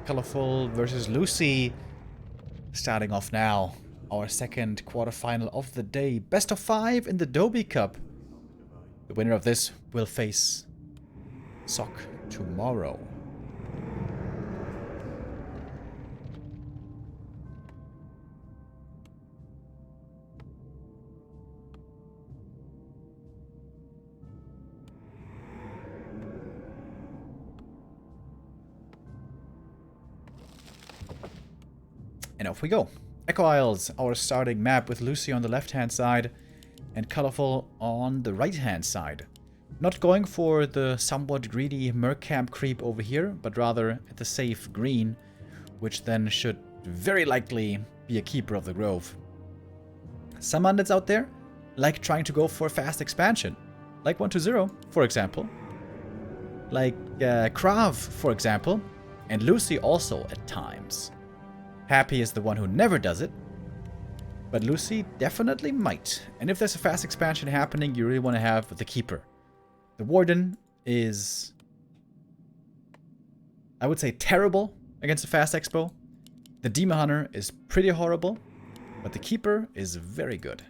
Colorful versus Lucy. Starting off now. Our second quarterfinal of the day. Best of 5 in the Doubi Cup. The winner of this will face Sock tomorrow. And off we go. Echo Isles, our starting map with Lucy on the left-hand side and Colorful on the right-hand side. Not going for the somewhat greedy Merc Camp creep over here, but rather at the safe green, which then should very likely be a keeper of the grove. Some undeads out there like trying to go for a fast expansion, like 120, for example. Like Krav, for example, and Lucy also at times. Happy is the one who never does it, but Lucy definitely might. And if there's a fast expansion happening, you really want to have the Keeper. The Warden is, I would say, terrible against a fast expo. The Demon Hunter is pretty horrible, but the Keeper is very good.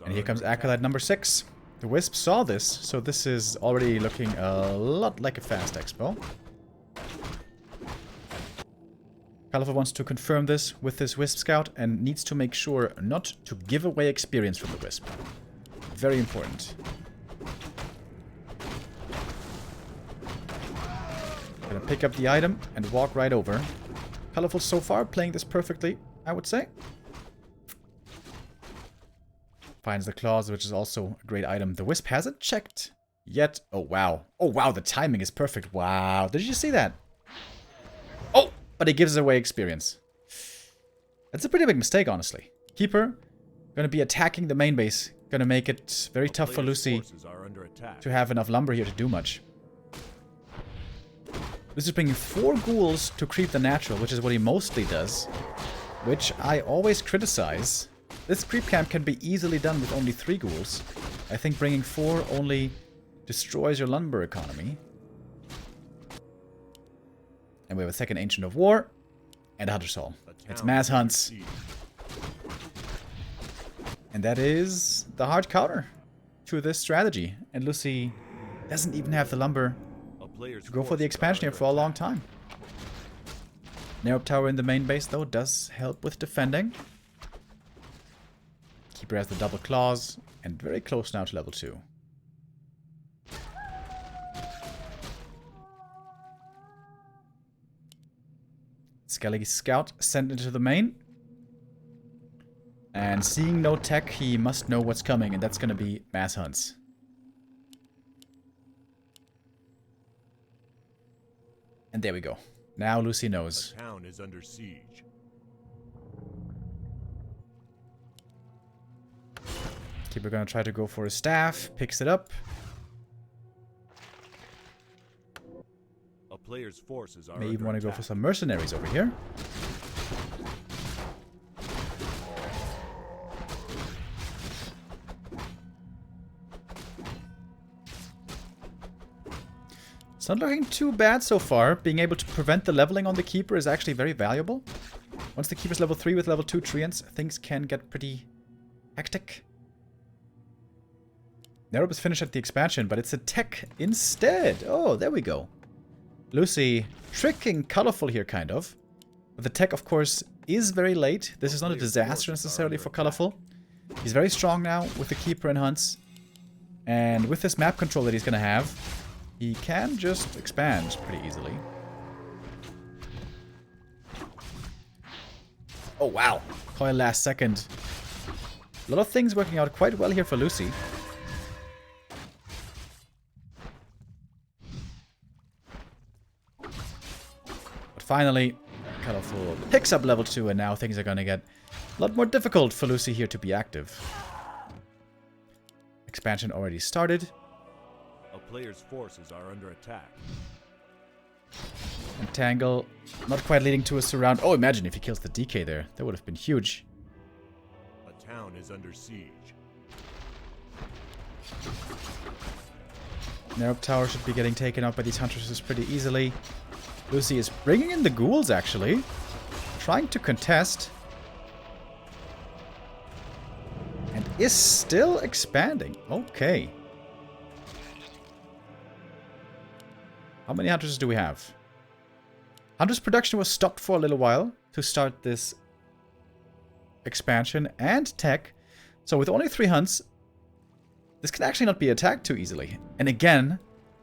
And here comes Acolyte number 6. The Wisp saw this, so this is already looking a lot like a fast expo. Colorful wants to confirm this with this Wisp Scout and needs to make sure not to give away experience from the Wisp. Very important. Gonna pick up the item and walk right over. Colorful so far playing this perfectly, I would say. Finds the claws, which is also a great item. The Wisp hasn't checked yet. Oh, wow. Oh, wow, the timing is perfect. Wow. Did you see that? Oh, but it gives away experience. That's a pretty big mistake, honestly. Keeper, gonna be attacking the main base. Gonna make it very tough for Lucy to have enough lumber here to do much. This is bringing 4 ghouls to creep the natural, which is what he mostly does. Which I always criticize. This creep camp can be easily done with only 3 ghouls. I think bringing 4 only destroys your lumber economy. And we have a second Ancient of War and a Hunter's Hall. It's mass hunts. And that is the hard counter to this strategy. And Lucy doesn't even have the lumber to go for the expansion here for a long time. Narrow Tower in the main base, though, does help with defending. Keeper has the double claws, and very close now to level 2. Skelly Scout sent into the main. And seeing no tech, he must know what's coming, and that's going to be mass hunts. And there we go. Now Lucy knows. The town is under siege. Keeper gonna try to go for a staff, picks it up. A player's forces are May even want to go attack. for some mercenaries over here. It's not looking too bad so far. Being able to prevent the leveling on the Keeper is actually very valuable. Once the Keeper's level 3 with level 2 treants, things can get pretty hectic. Nerub is finished at the expansion, but it's a tech instead. Oh, there we go. Lucy tricking Colorful here, kind of. But the tech, of course, is very late. This is not a disaster necessarily for Colorful. He's very strong now with the Keeper and hunts. And with this map control that he's going to have, he can just expand pretty easily. Oh, wow. Coil last second. A lot of things working out quite well here for Lucy. Finally, Colorful picks up level 2, and now things are going to get a lot more difficult for Lucy here to be active. Expansion already started. A player's forces are under attack. Entangle, not quite leading to a surround. Oh, imagine if he kills the DK there. That would have been huge. A town is under siege. Narrow tower should be getting taken out by these huntresses pretty easily. Lucy is bringing in the ghouls, actually. Trying to contest. And is still expanding. Okay. How many huntresses do we have? Huntress production was stopped for a little while to start this expansion and tech. So with only 3 hunts, this can actually not be attacked too easily. And again,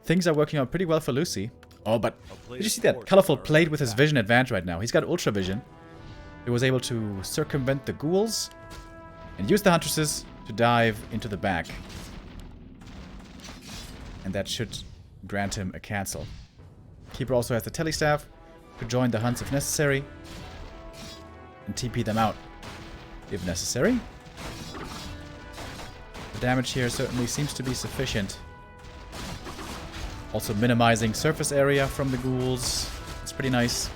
things are working out pretty well for Lucy. Oh, but did you see that? Colorful played with his vision advantage right now. He's got ultra vision. He was able to circumvent the ghouls and use the huntresses to dive into the back. And that should grant him a cancel. Keeper also has the telestaff to join the hunts if necessary. And TP them out if necessary. The damage here certainly seems to be sufficient. Also minimizing surface area from the ghouls. It's pretty nice.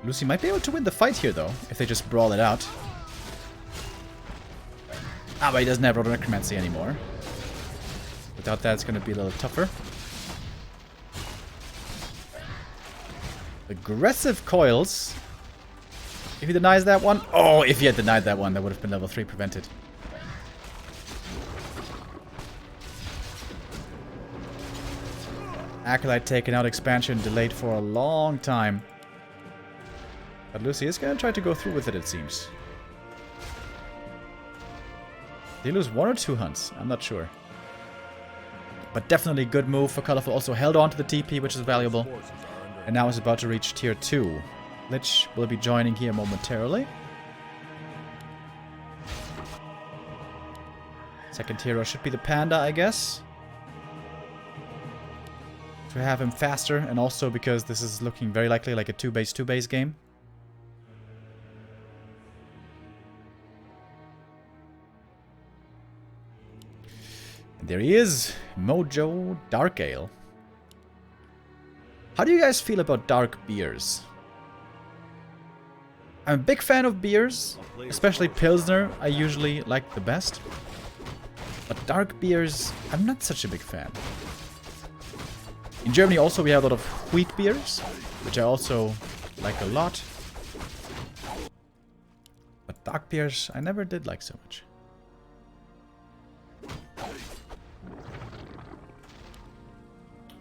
Lucy might be able to win the fight here, though, if they just brawl it out. Ah, but he doesn't have Roto Necromancy anymore. Without that, it's going to be a little tougher. Aggressive coils. If he denies that one... Oh, if he had denied that one, that would have been level 3 prevented. Acolyte taken out, expansion delayed for a long time. But Lucy is going to try to go through with it, it seems. They lose 1 or 2 hunts, I'm not sure. But definitely good move for Colorful. Also held on to the TP, which is valuable. And now is about to reach tier 2. Lich will be joining here momentarily. Second hero should be the Panda, I guess. To have him faster, and also because this is looking very likely like a 2-base game. And there he is, Mojo Dark Ale. How do you guys feel about dark beers? I'm a big fan of beers, especially Pilsner, I usually like the best. But dark beers, I'm not such a big fan. In Germany also we have a lot of wheat beers, which I also like a lot. But dark beers, I never did like so much.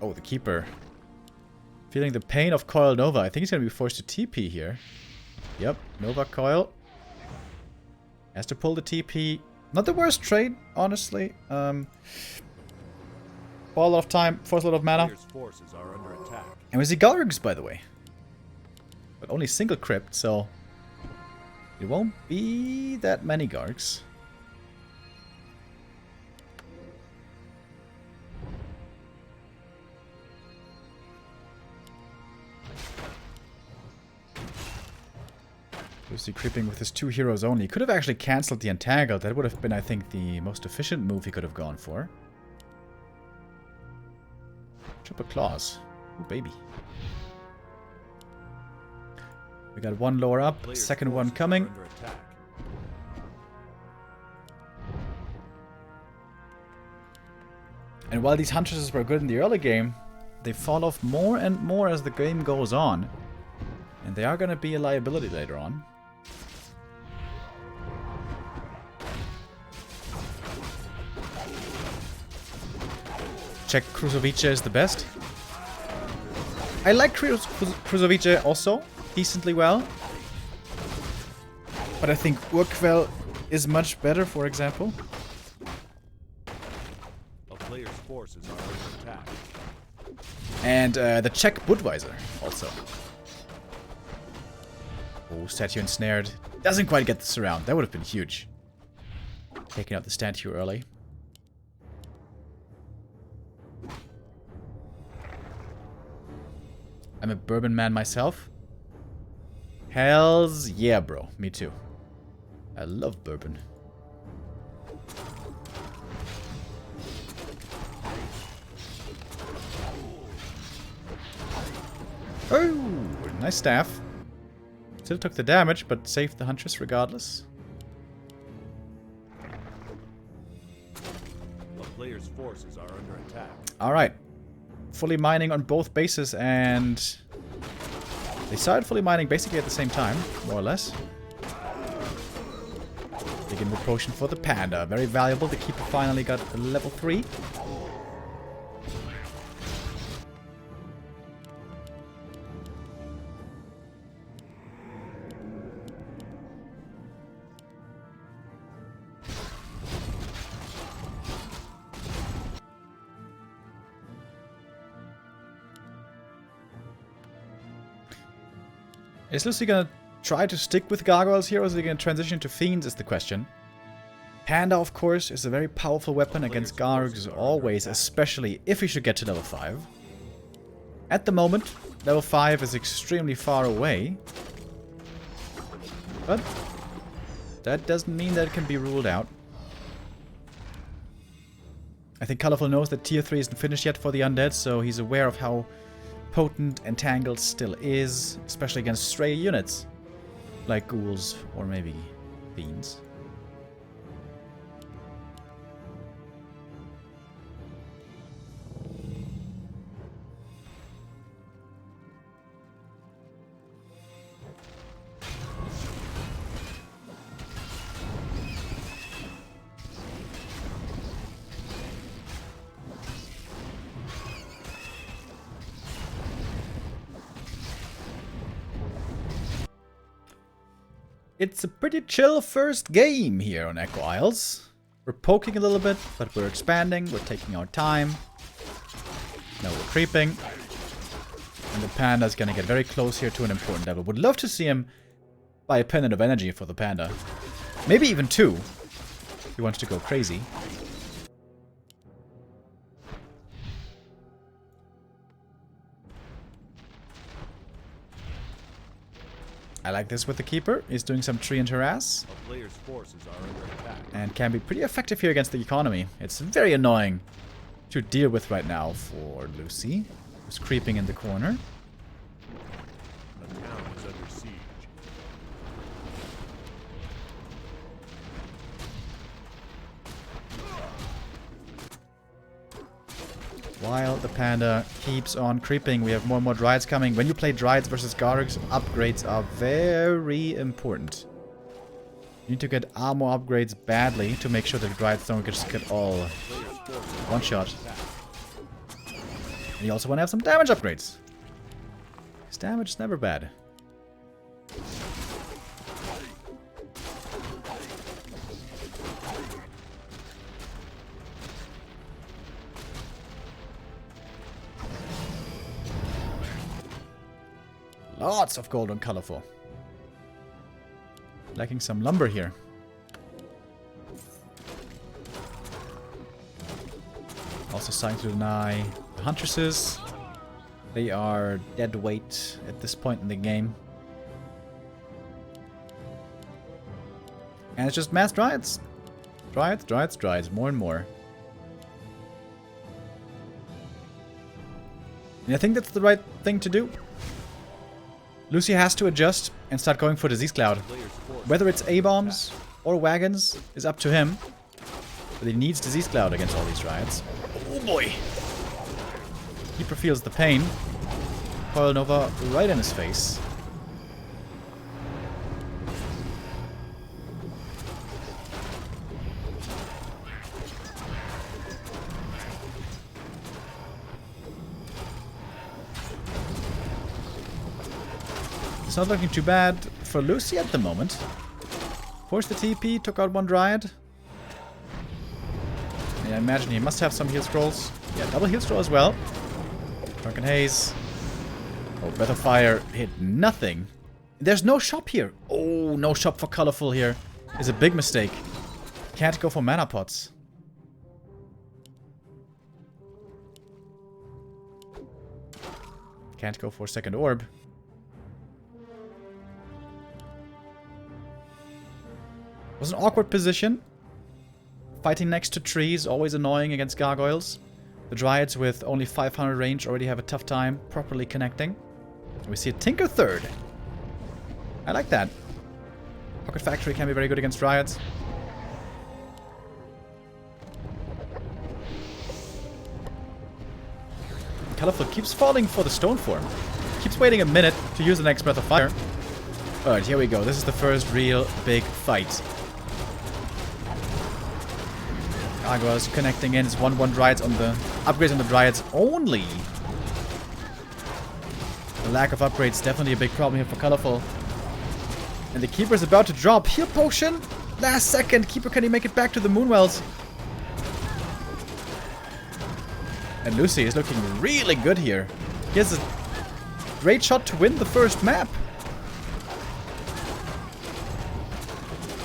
Oh, the Keeper. Feeling the pain of Coil Nova. I think he's going to be forced to TP here. Yep, Nova Coil. Has to pull the TP. Not the worst trade, honestly. Ball a lot of time, force a lot of mana. And we see Gargs, by the way. But only single crypt, so it won't be that many Gargs. Lucy creeping with his 2 heroes only. He could have actually cancelled the Entangle. That would have been, I think, the most efficient move he could have gone for. Triple Claws. Ooh, baby. We got 1 lower up, second one coming. And while these Huntresses were good in the early game, they fall off more and more as the game goes on. And they are going to be a liability later on. Check Kruzovice is the best. I like Kruzovice also decently well. But I think Urquell is much better, for example. A player's forces are under attack. And the Czech Budweiser also. Oh, statue ensnared. Doesn't quite get the surround. That would have been huge. Taking out the statue early. I'm a bourbon man myself. Hells yeah, bro. Me too. I love bourbon. Oh, nice staff. Still took the damage, but saved the huntress regardless. A player's forces are under attack. Alright. Fully mining on both bases, and they started fully mining basically at the same time, more or less. Big inward potion for the panda. Very valuable. The keeper finally got a level 3. Is Lucy gonna try to stick with gargoyles here, or is he gonna transition to fiends is the question. Panda, of course, is a very powerful weapon against gargoyles always, especially if he should get to level 5. At the moment, level 5 is extremely far away. But that doesn't mean that it can be ruled out. I think Colorful knows that tier 3 isn't finished yet for the undead, so he's aware of how potent Entangled still is, especially against stray units, like ghouls or maybe fiends. It's a pretty chill first game here on Echo Isles. We're poking a little bit, but we're expanding, we're taking our time. Now we're creeping. And the panda's gonna get very close here to an important level. Would love to see him buy a pendant of energy for the panda. Maybe even 2. If he wants to go crazy. I like this with the keeper. He's doing some tree and harass. A player's forces are under attack. And can be pretty effective here against the economy. It's very annoying to deal with right now for Lucy, who's creeping in the corner. The town is under siege. While the panda keeps on creeping, we have more and more Dryads coming. When you play Dryads versus Gargoyles, upgrades are very important. You need to get armor upgrades badly to make sure that the Dryads don't just get all one shot. And you also want to have some damage upgrades. Because damage is never bad. Lots of gold on colorful. Lacking some lumber here. Also starting to deny the huntresses. They are dead weight at this point in the game. And it's just mass Dryads. Dryads, Dryads, Dryads. More and more. And I think that's the right thing to do. Lucy has to adjust and start going for Disease Cloud. Whether it's A-bombs or wagons is up to him. But he needs Disease Cloud against all these Dryads. Oh boy! Keeper feels the pain. Coil Nova right in his face. It's not looking too bad for Lucy at the moment. Forced the TP, took out one Dryad. And I imagine he must have some heal scrolls. Yeah, double heal scroll as well. Drunken Haze. Oh, Breath of Fire hit nothing. There's no shop here. Oh, no shop for colorful here. Is a big mistake. Can't go for mana pots. Can't go for second orb. Was an awkward position. Fighting next to trees, always annoying against gargoyles. The Dryads with only 500 range already have a tough time properly connecting. We see a Tinker third. I like that. Pocket Factory can be very good against Dryads. Colorful keeps falling for the stone form. Keeps waiting a minute to use the next Breath of Fire. Alright, here we go. This is the first real big fight. Gargoyles connecting in. It's 1-1 Dryads on the upgrades on the Dryads only. The lack of upgrades definitely a big problem here for Colorful. And the Keeper is about to drop. Heal Potion! Last second! Keeper, can he make it back to the Moonwells? And Lucy is looking really good here. He has a great shot to win the first map.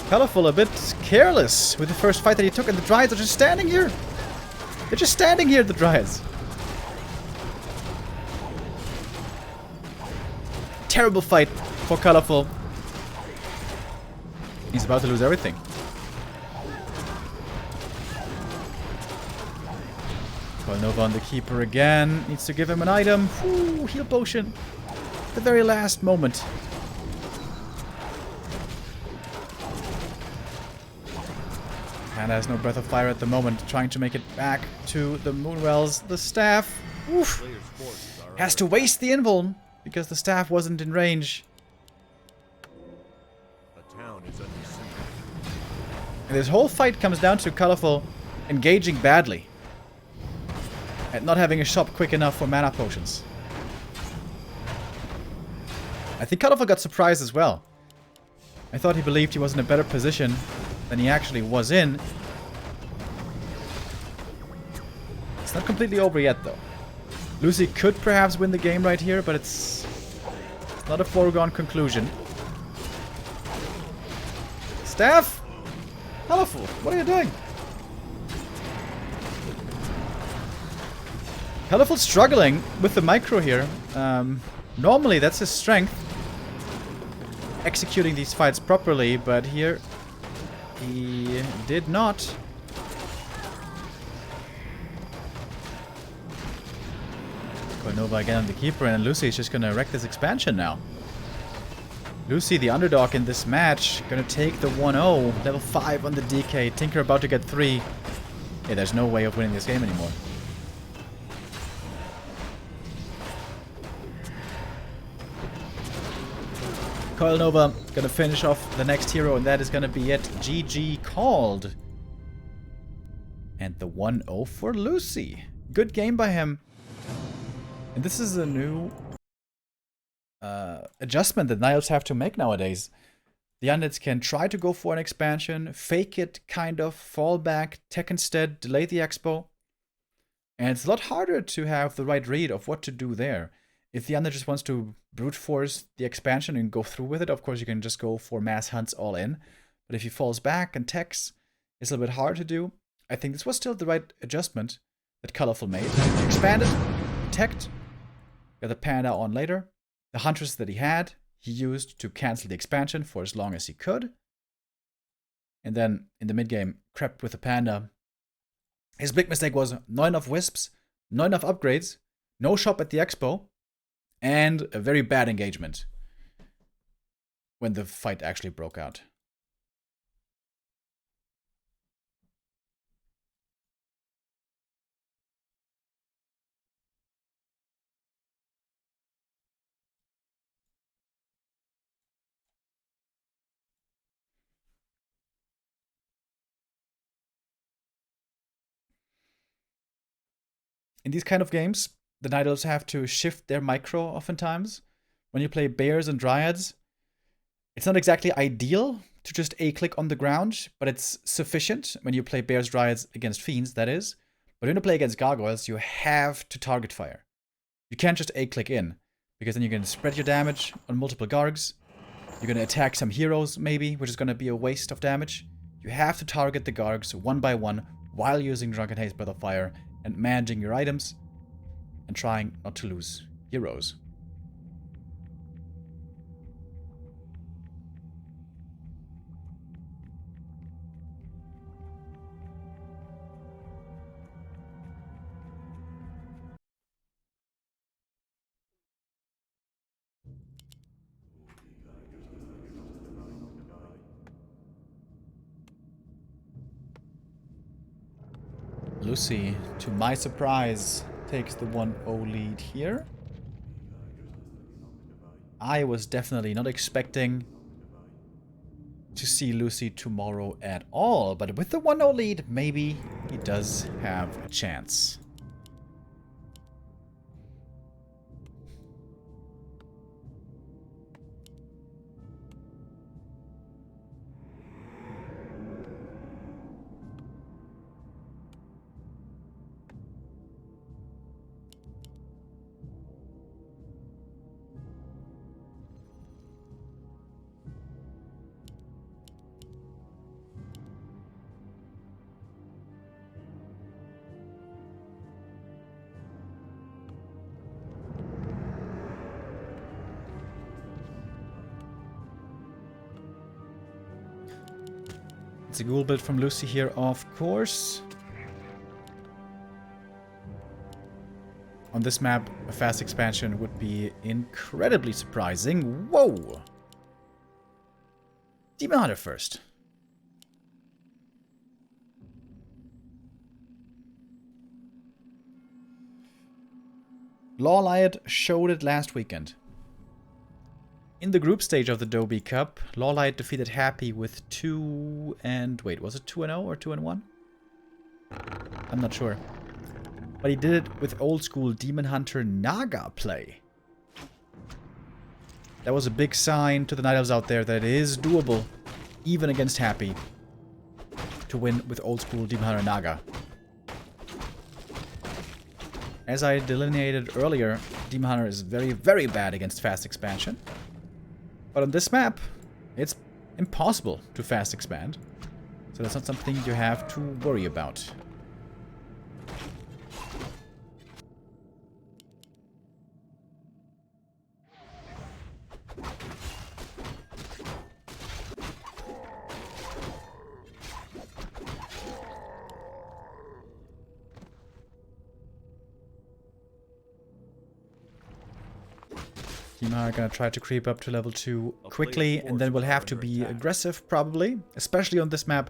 Colorful a bit careless with the first fight that he took, and the Dryads are just standing here. They're just standing here, the Dryads. Terrible fight for Colorful. He's about to lose everything. Nova on the Keeper again. Needs to give him an item. Ooh, heal potion. The very last moment. Hannah has no Breath of Fire at the moment. Trying to make it back to the Moonwells. The staff. Oof. Has to waste the invuln because the staff wasn't in range. A town is under siege. And this whole fight comes down to Colorful engaging badly. And not having a shop quick enough for mana potions. I think Colorful got surprised as well. I thought he believed he was in a better position than he actually was in. It's not completely over yet though. Lucy could perhaps win the game right here, but it's not a foregone conclusion. Staff! Colorful, what are you doing? Colorful struggling with the micro here. Normally that's his strength. Executing these fights properly, but here he did not. Nova again on the Keeper, and Lucy is just gonna wreck this expansion now. Lucy, the underdog in this match, gonna take the 1-0. Level 5 on the DK. Tinker about to get 3. Yeah, there's no way of winning this game anymore. Nova gonna finish off the next hero, and that is gonna be it. GG called. And the 1-0 for Lucy. Good game by him. And this is a new adjustment that Niles have to make nowadays. The undeads can try to go for an expansion, fake it, kind of, fall back, tech instead, delay the expo. And it's a lot harder to have the right read of what to do there. If the undead just wants to brute force the expansion and go through with it, of course you can just go for mass hunts all in. But if he falls back and techs, it's a little bit hard to do. I think this was still the right adjustment that Colorful made. Expanded, teched, got the panda on later. The huntress that he had, he used to cancel the expansion for as long as he could. And then in the mid-game, crept with the panda. His big mistake was not enough wisps, not enough upgrades, no shop at the expo, and a very bad engagement when the fight actually broke out. In these kind of games, the Night Elves have to shift their micro oftentimes. When you play Bears and Dryads, it's not exactly ideal to just A-click on the ground, but it's sufficient when you play Bears, Dryads against Fiends, that is. But when you play against Gargoyles, you have to target fire. You can't just A-click in, because then you're going to spread your damage on multiple Gargs. You're going to attack some heroes, maybe, which is going to be a waste of damage. You have to target the Gargs one by one while using Drunken Haze, Breath of Fire, and managing your items, and trying not to lose heroes. Lucy, to my surprise, takes the 1-0 lead here. I was definitely not expecting to see Lucy tomorrow at all, but with the 1-0 lead, maybe he does have a chance. It's a ghoul build from Lucy here, of course. On this map, a fast expansion would be incredibly surprising. Whoa! Demon Hunter first. LuChael showed it last weekend. In the group stage of the Doubi Cup, LuChael defeated Happy with 2 and... wait, was it 2-0 or 2-1? I'm not sure. But he did it with old school Demon Hunter Naga play. That was a big sign to the Night Elves out there that it is doable, even against Happy, to win with old school Demon Hunter Naga. As I delineated earlier, Demon Hunter is very, very bad against fast expansion. But on this map, it's impossible to fast expand. So that's not something you have to worry about. Team are gonna try to creep up to level 2 quickly, and then we'll have to be aggressive, probably. Especially on this map.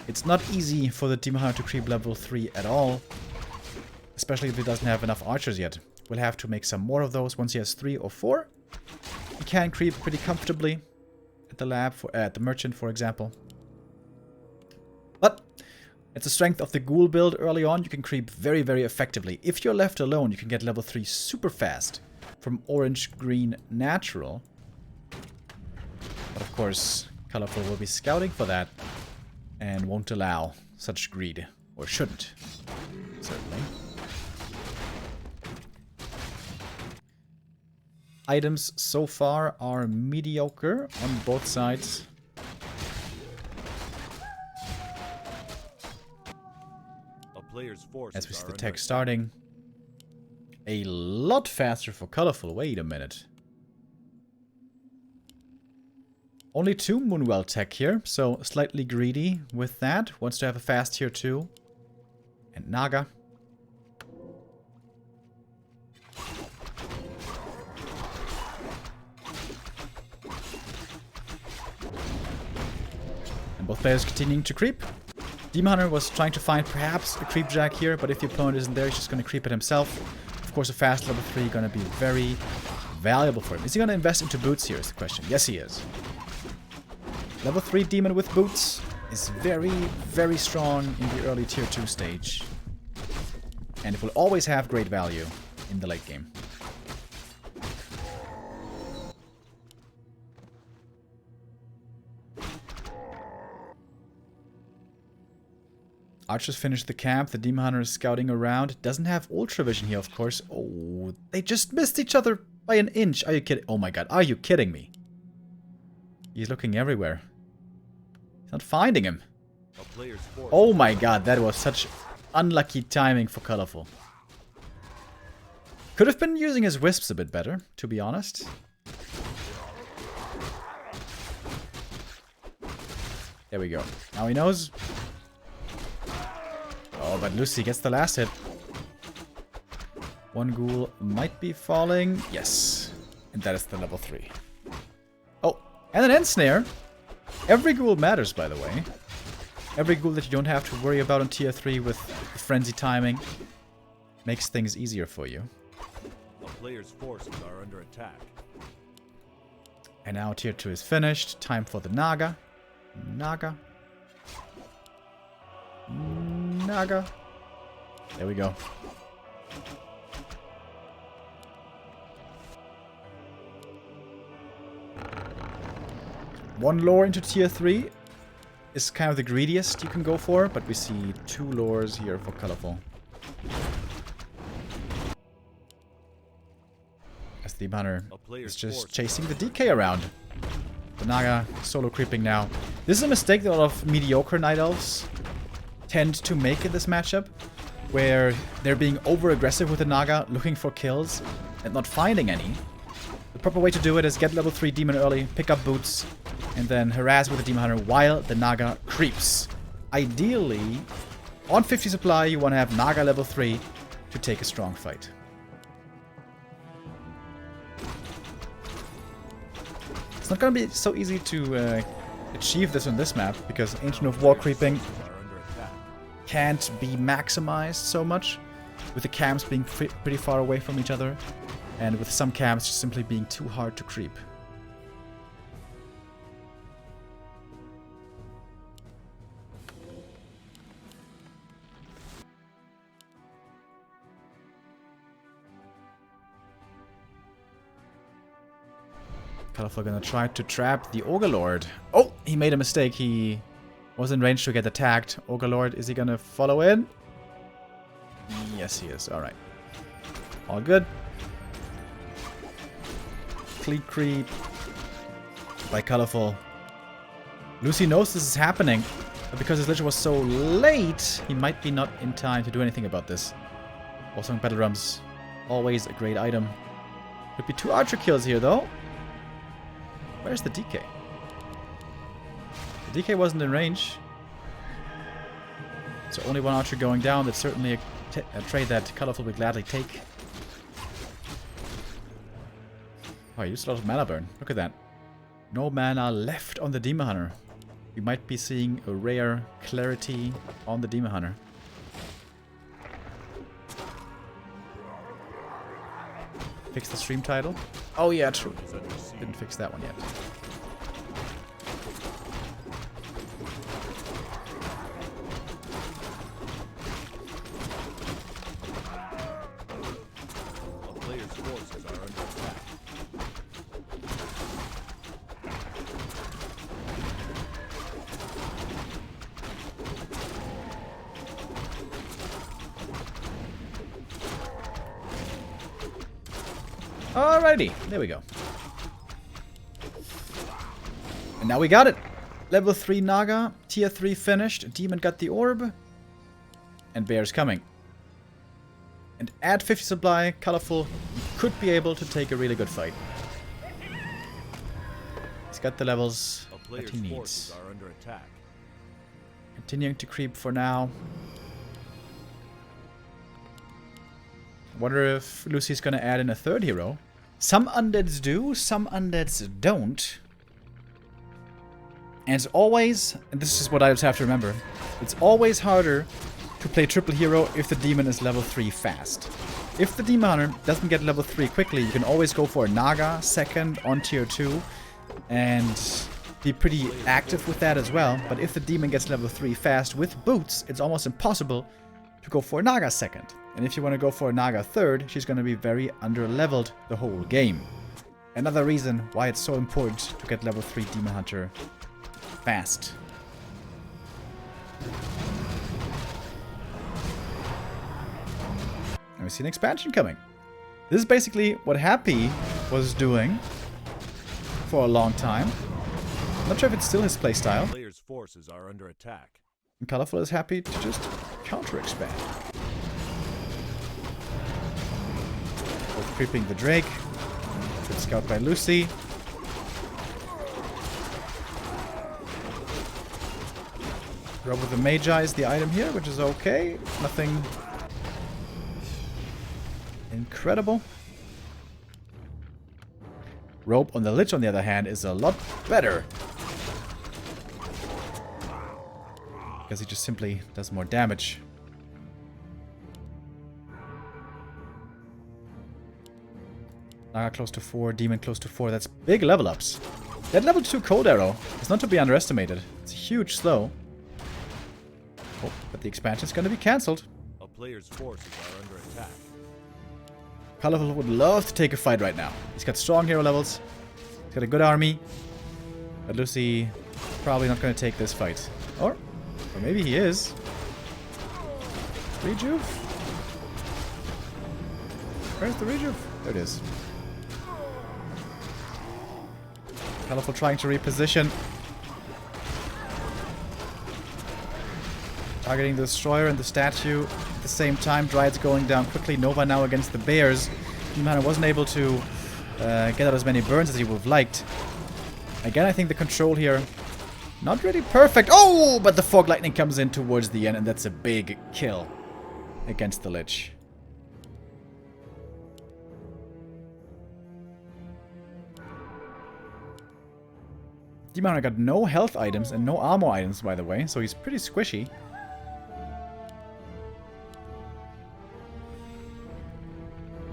It's not easy for the Demon Hunter to creep level 3 at all. Especially if he doesn't have enough archers yet. We'll have to make some more of those once he has 3 or 4. He can creep pretty comfortably at the lab, at the merchant, for example. But it's the strength of the ghoul build early on. You can creep very, very effectively. If you're left alone, you can get level 3 super fast. From orange-green natural. But of course, Colorful will be scouting for that and won't allow such greed. Or shouldn't, certainly. Items so far are mediocre on both sides. A player's forces As we see are the under tech attack. starting. A lot faster for Colorful. Wait a minute. Only 2 Moonwell tech here, so slightly greedy with that. Wants to have a fast here too. And Naga. And both players continuing to creep. Demon Hunter was trying to find perhaps a creep jack here, but if the opponent isn't there, he's just going to creep it himself. Of course, a fast level 3 going to be very valuable for him. Is he going to invest into boots here is the question. Yes, he is. Level 3 demon with boots is very, very strong in the early tier 2 stage. And it will always have great value in the late game. Archers finished the camp. The Demon Hunter is scouting around. Doesn't have Ultra Vision here, of course. Oh, they just missed each other by an inch. Are you kidding? Oh my god, are you kidding me? He's looking everywhere. He's not finding him. Oh my god, that was such unlucky timing for Colorful. Could have been using his wisps a bit better, to be honest. There we go. Now he knows. Oh, but Lucy gets the last hit. One ghoul might be falling. Yes. And that is the level 3. Oh, and an end snare. Every ghoul matters, by the way. Every ghoul that you don't have to worry about on tier 3 with frenzy timing makes things easier for you. A player's forces are under attack. And now tier 2 is finished. Time for the Naga. Naga. Naga. There we go. One lore into tier 3 is kind of the greediest you can go for, but we see 2 lores here for colorful. As the Hunter is just chasing the DK around. The Naga solo creeping now. This is a mistake that a lot of mediocre Night Elves tend to make in this matchup, where they're being over-aggressive with the Naga, looking for kills, and not finding any. The proper way to do it is get level 3 Demon early, pick up boots, and then harass with the Demon Hunter while the Naga creeps. Ideally, on 50 supply, you want to have Naga level 3 to take a strong fight. It's not going to be so easy to achieve this on this map, because Ancient of War creeping can't be maximized so much, with the camps being pretty far away from each other, and with some camps just simply being too hard to creep. Colorful gonna try to trap the Ogre Lord. Oh, he made a mistake. He was in range to get attacked. Ogre Lord, is he gonna follow in? Yes, he is. Alright. All good. Fleet creep by Colorful. Lucy knows this is happening, but because his Lich was so late, he might be not in time to do anything about this. Also, Battle Drums, always a great item. Could be 2 archer kills here, though. Where's the DK? The DK wasn't in range. So only 1 archer going down. That's certainly a trade that Colorful would gladly take. Oh, he used a lot of mana burn. Look at that. No mana left on the Demon Hunter. We might be seeing a rare clarity on the Demon Hunter. Fix the stream title. Oh yeah, true. Didn't fix that one yet. A player's forces are under attack. Alrighty, there we go. And now we got it. Level 3 Naga, tier 3 finished, Demon got the orb, and Bear's coming. And at 50 supply, Colorful could be able to take a really good fight. He's got the levels that he needs. Are under attack. Continuing to creep for now. Wonder if Lucy's gonna add in a 3rd hero. Some undeads do, some undeads don't. And it's always, and this is what I just have to remember, it's always harder to play triple hero if the demon is level 3 fast. If the Demon Hunter doesn't get level 3 quickly, you can always go for a Naga second on tier 2 and be pretty active with that as well. But if the demon gets level 3 fast with boots, it's almost impossible to go for a Naga second. And if you want to go for a Naga 3rd, she's going to be very under-leveled the whole game. Another reason why it's so important to get level 3 Demon Hunter fast. And we see an expansion coming. This is basically what Happy was doing for a long time. Not sure if it's still his playstyle. Player's forces are under attack. And Colorful is happy to just counter-expand. Both creeping the Drake. Good scout by Lucy. Robe with the Magi is the item here, which is okay. Nothing incredible. Robe on the Lich, on the other hand, is a lot better. Because he just simply does more damage. Naga close to 4, Demon close to 4. That's big level ups. That level 2 Cold Arrow is not to be underestimated. It's a huge slow. Oh, but the expansion's gonna be cancelled. A player's forces are under attack. Colorful would love to take a fight right now. He's got strong hero levels. He's got a good army. But Lucy probably not gonna take this fight. Or maybe he is. Rejuve? Where's the Rejuve? There it is. Colorful trying to reposition. Targeting the Destroyer and the Statue at the same time. Dryad's going down quickly. Nova now against the Bears. Demon wasn't able to get out as many burns as he would have liked. Again, I think the control here, not really perfect. Oh, but the Fog Lightning comes in towards the end, and that's a big kill against the Lich. Demon got no health items and no armor items, by the way, so he's pretty squishy.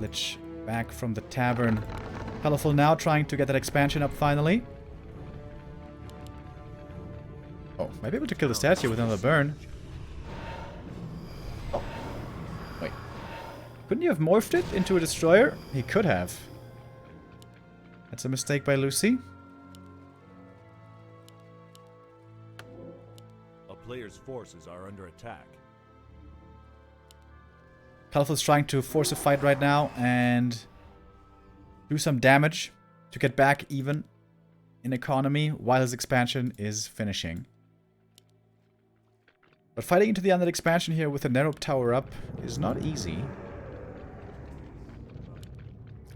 Lich back from the tavern. Colorful now trying to get that expansion up finally. Oh, might be able to kill the statue with another burn. Oh. Wait. Couldn't you have morphed it into a destroyer? He could have. That's a mistake by Lucy. Player's forces are under attack. Colorful's trying to force a fight right now and do some damage to get back even in economy while his expansion is finishing. But fighting into the undead expansion here with a narrow tower up is not easy.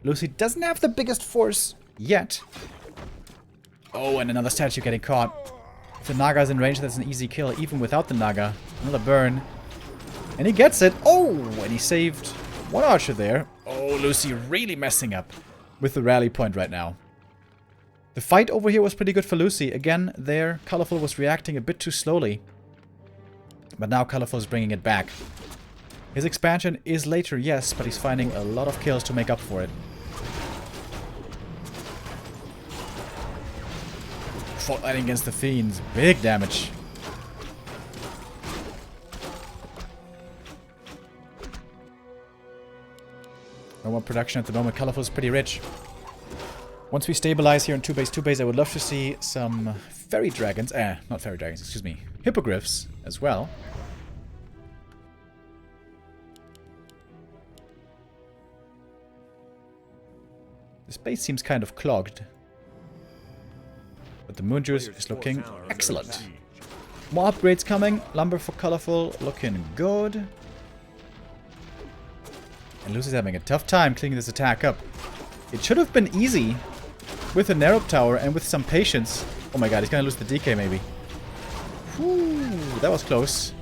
Lucy doesn't have the biggest force yet. Oh, and another statue getting caught. If the Naga is in range, that's an easy kill, even without the Naga. Another burn. And he gets it. Oh, and he saved one archer there. Oh, Lucy really messing up with the rally point right now. The fight over here was pretty good for Lucy. Again, there, Colorful was reacting a bit too slowly. But now Colorful is bringing it back. His expansion is later, yes, but he's finding a lot of kills to make up for it. Fighting against the Fiends. Big damage. No more production at the moment. Colorful is pretty rich. Once we stabilize here in 2-base, I would love to see some fairy dragons. Not fairy dragons, excuse me. Hippogriffs as well. This base seems kind of clogged. But the Moon Juice is looking excellent. More upgrades coming. Lumber for Colorful looking good. And Lucy's having a tough time cleaning this attack up. It should have been easy with a narrow tower and with some patience. Oh my god, he's gonna lose the DK maybe. Whew, that was close.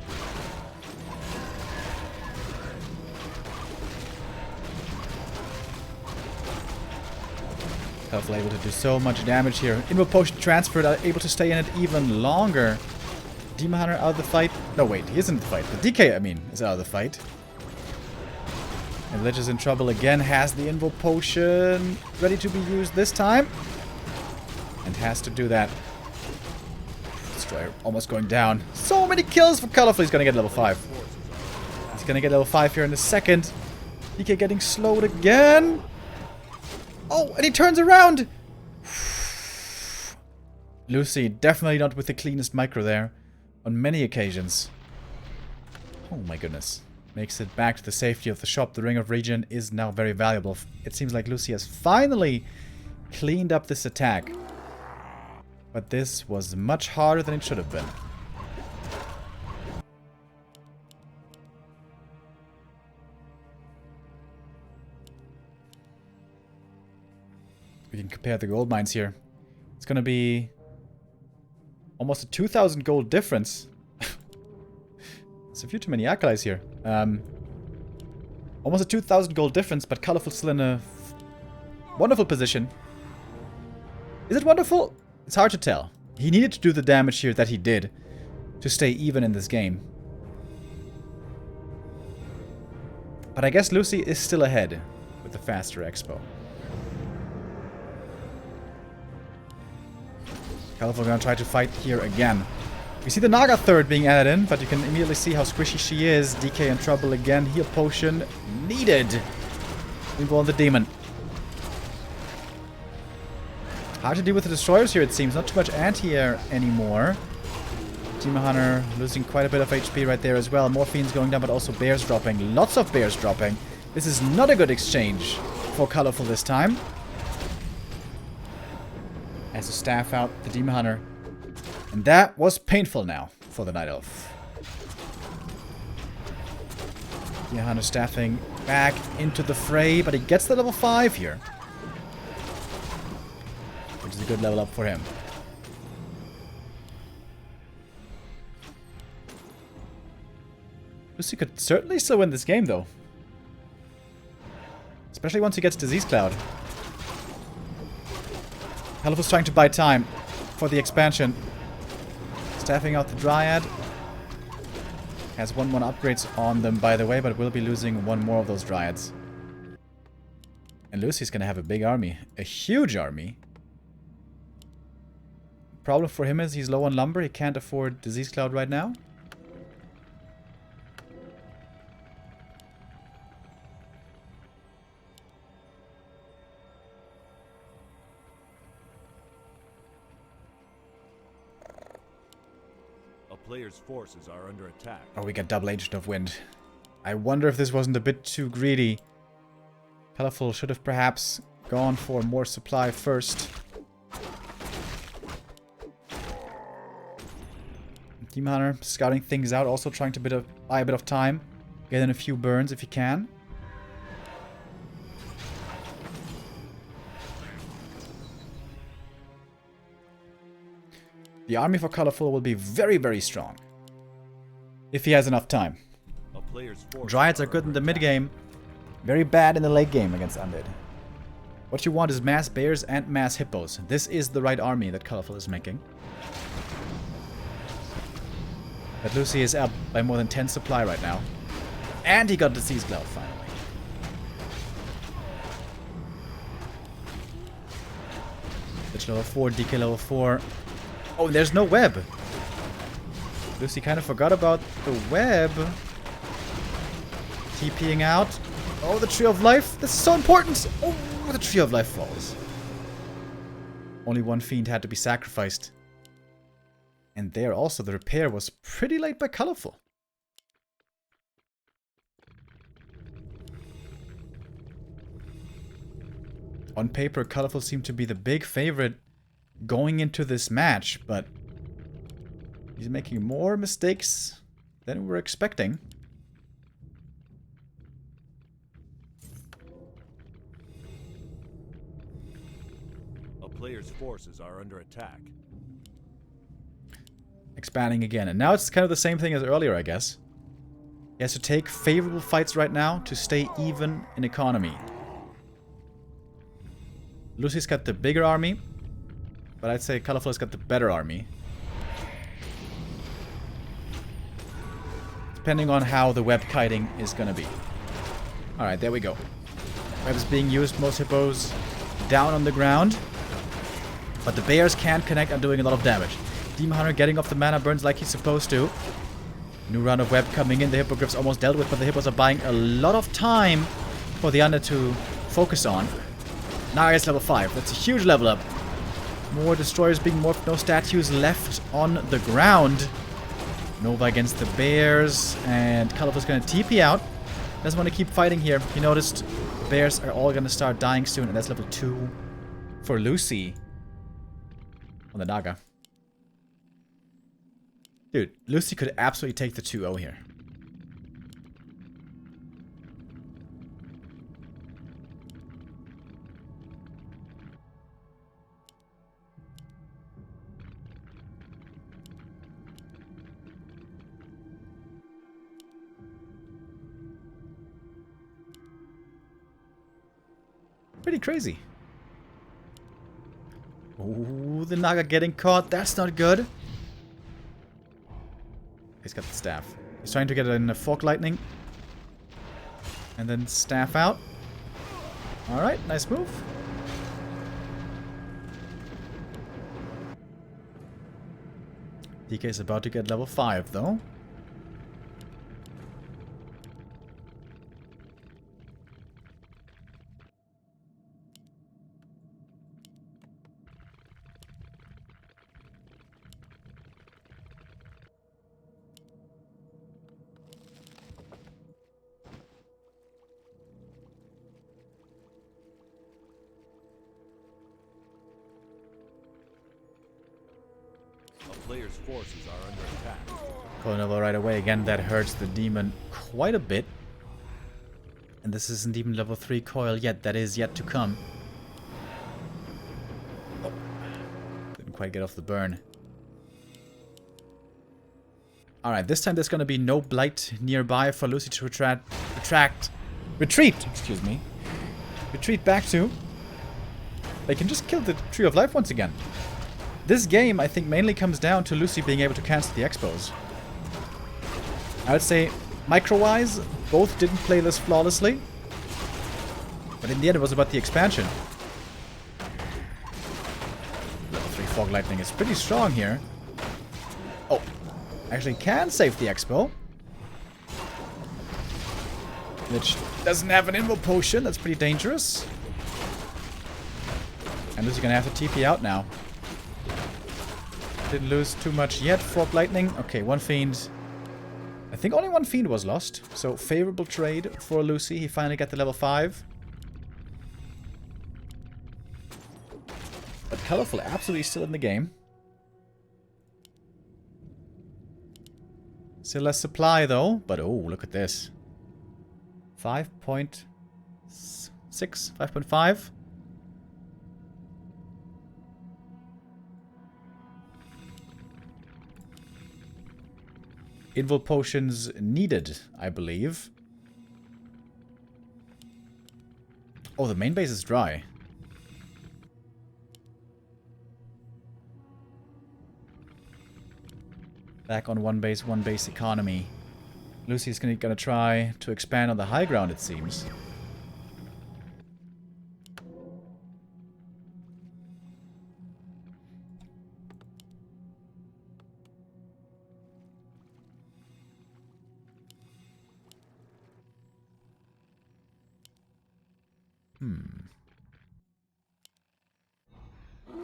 Colorful able to do so much damage here. Invo Potion transferred, able to stay in it even longer. Demon Hunter out of the fight. No, wait, he isn't in the fight. The DK, I mean, is out of the fight. And Lich is in trouble again. Has the Invo Potion ready to be used this time. And has to do that. Destroyer almost going down. So many kills for Colorful. He's going to get level 5. He's going to get level 5 here in a second. DK getting slowed again. Oh, and he turns around! Lucy, definitely not with the cleanest micro there. On many occasions. Oh my goodness. Makes it back to the safety of the shop. The Ring of Regen is now very valuable. It seems like Lucy has finally cleaned up this attack. But this was much harder than it should have been. We can compare the gold mines here. It's going to be almost a 2,000 gold difference. There's a few too many acolytes here. Almost a 2,000 gold difference, but Colorful's still in a wonderful position. Is it wonderful? It's hard to tell. He needed to do the damage here that he did. to stay even in this game. But I guess Lucy is still ahead with the faster expo. Colorful gonna try to fight here again. We see the Naga third being added in, but you can immediately see how squishy she is. DK in trouble again. Heal potion needed. Involve the demon. Hard to deal with the destroyers here, it seems. Not too much anti-air anymore. Demon Hunter losing quite a bit of HP right there as well. Morphine's going down, but also bears dropping. Lots of bears dropping. This is not a good exchange for Colorful this time. As a staff out, the Demon Hunter. And that was painful now for the Night Elf. Demon Hunter staffing back into the fray, but he gets the level 5 here. Which is a good level up for him. Lucy could certainly still win this game, though. Especially once he gets Disease Cloud. Colorful's trying to buy time for the expansion. Staffing out the Dryad. Has 1-1 upgrades on them, by the way, but will be losing one more of those Dryads. And Lucy's gonna have a big army. A huge army. Problem for him is he's low on lumber. He can't afford Disease Cloud right now. Players' forces are under attack. Oh, we got double Agent of Wind. I wonder if this wasn't a bit too greedy. Colorful should have perhaps gone for more supply first. Demon Hunter scouting things out, also trying to buy a bit of time. Get in a few burns if he can. The army for Colorful will be very, very strong. If he has enough time. Dryads are good in the mid-game. Very bad in the late game against Undead. What you want is mass bears and mass hippos. This is the right army that Colorful is making. But Lucy is up by more than 10 supply right now. And he got Disease Cloud finally. Lich level 4, DK level 4. Oh, there's no web. Lucy kind of forgot about the web. TPing out. Oh, the Tree of Life. This is so important. Oh, the Tree of Life falls. Only one fiend had to be sacrificed. And there also the repair was pretty late by Colorful. On paper, Colorful seemed to be the big favorite going into this match, but he's making more mistakes than we were expecting. A player's forces are under attack. Expanding again, and now it's kind of the same thing as earlier, I guess. He has to take favorable fights right now to stay even in economy. Lucy's got the bigger army, but I'd say Colorful's got the better army. Depending on how the web kiting is gonna be. Alright, there we go. Web is being used, most hippos down on the ground. But the bears can't connect and doing a lot of damage. Demon Hunter getting off the mana burns like he's supposed to. New round of web coming in. The hippogriffs almost dealt with, but the hippos are buying a lot of time for the Undead to focus on. Naga is level 5. That's a huge level up. More destroyers being morphed. No statues left on the ground. Nova against the bears. And Colorful's going to TP out. Doesn't want to keep fighting here. He noticed the bears are all going to start dying soon. And that's level 2 for Lucy on the Naga. Dude, Lucy could absolutely take the 2-0 here. Pretty crazy. Oh, the Naga getting caught. That's not good. He's got the staff. He's trying to get in a fork lightning. And then staff out. Alright, nice move. DK is about to get level 5 though. Players' forces are under attack. Calling over right away. Again, that hurts the demon quite a bit. And this isn't even level 3 coil yet. That is yet to come. Oh. Didn't quite get off the burn. Alright, this time there's going to be no blight nearby for Lucy to retreat, excuse me. Retreat back to. They can just kill the Tree of Life once again. This game, I think, mainly comes down to Lucy being able to cancel the expos. I would say, micro-wise, both didn't play this flawlessly. But in the end, it was about the expansion. Level 3 Fog Lightning is pretty strong here. Oh, actually can save the expo. Which doesn't have an Invo Potion, that's pretty dangerous. And Lucy's gonna have to TP out now. Didn't lose too much yet. Frog Lightning. Okay, one Fiend. I think only one Fiend was lost. So, favorable trade for Lucy. He finally got the level 5. But Colorful absolutely still in the game. Still less supply though. But oh, look at this. 5.6? 5.5? Invo potions needed, I believe. Oh, the main base is dry. Back on one base economy. Lucy's gonna try to expand on the high ground, it seems.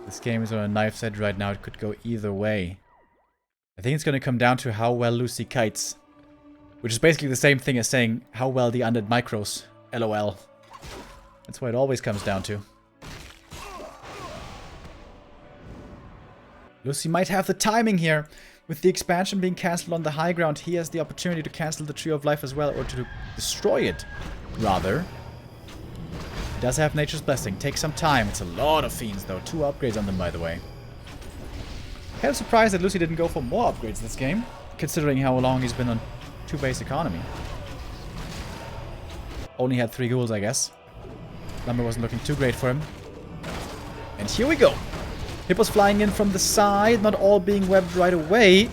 This game is on a knife's edge right now. It could go either way. I think it's going to come down to how well Lucy kites. Which is basically the same thing as saying how well the undead micros. LOL. That's what it always comes down to. Lucy might have the timing here. With the expansion being cancelled on the high ground, he has the opportunity to cancel the Tree of Life as well. Or to destroy it, rather. Does have Nature's Blessing. Takes some time. It's a lot of Fiends, though. 2 upgrades on them, by the way. Kind of surprised that Lucy didn't go for more upgrades this game, considering how long he's been on 2 base economy. Only had 3 ghouls, I guess. Number wasn't looking too great for him. And here we go. Hippos flying in from the side, not all being webbed right away.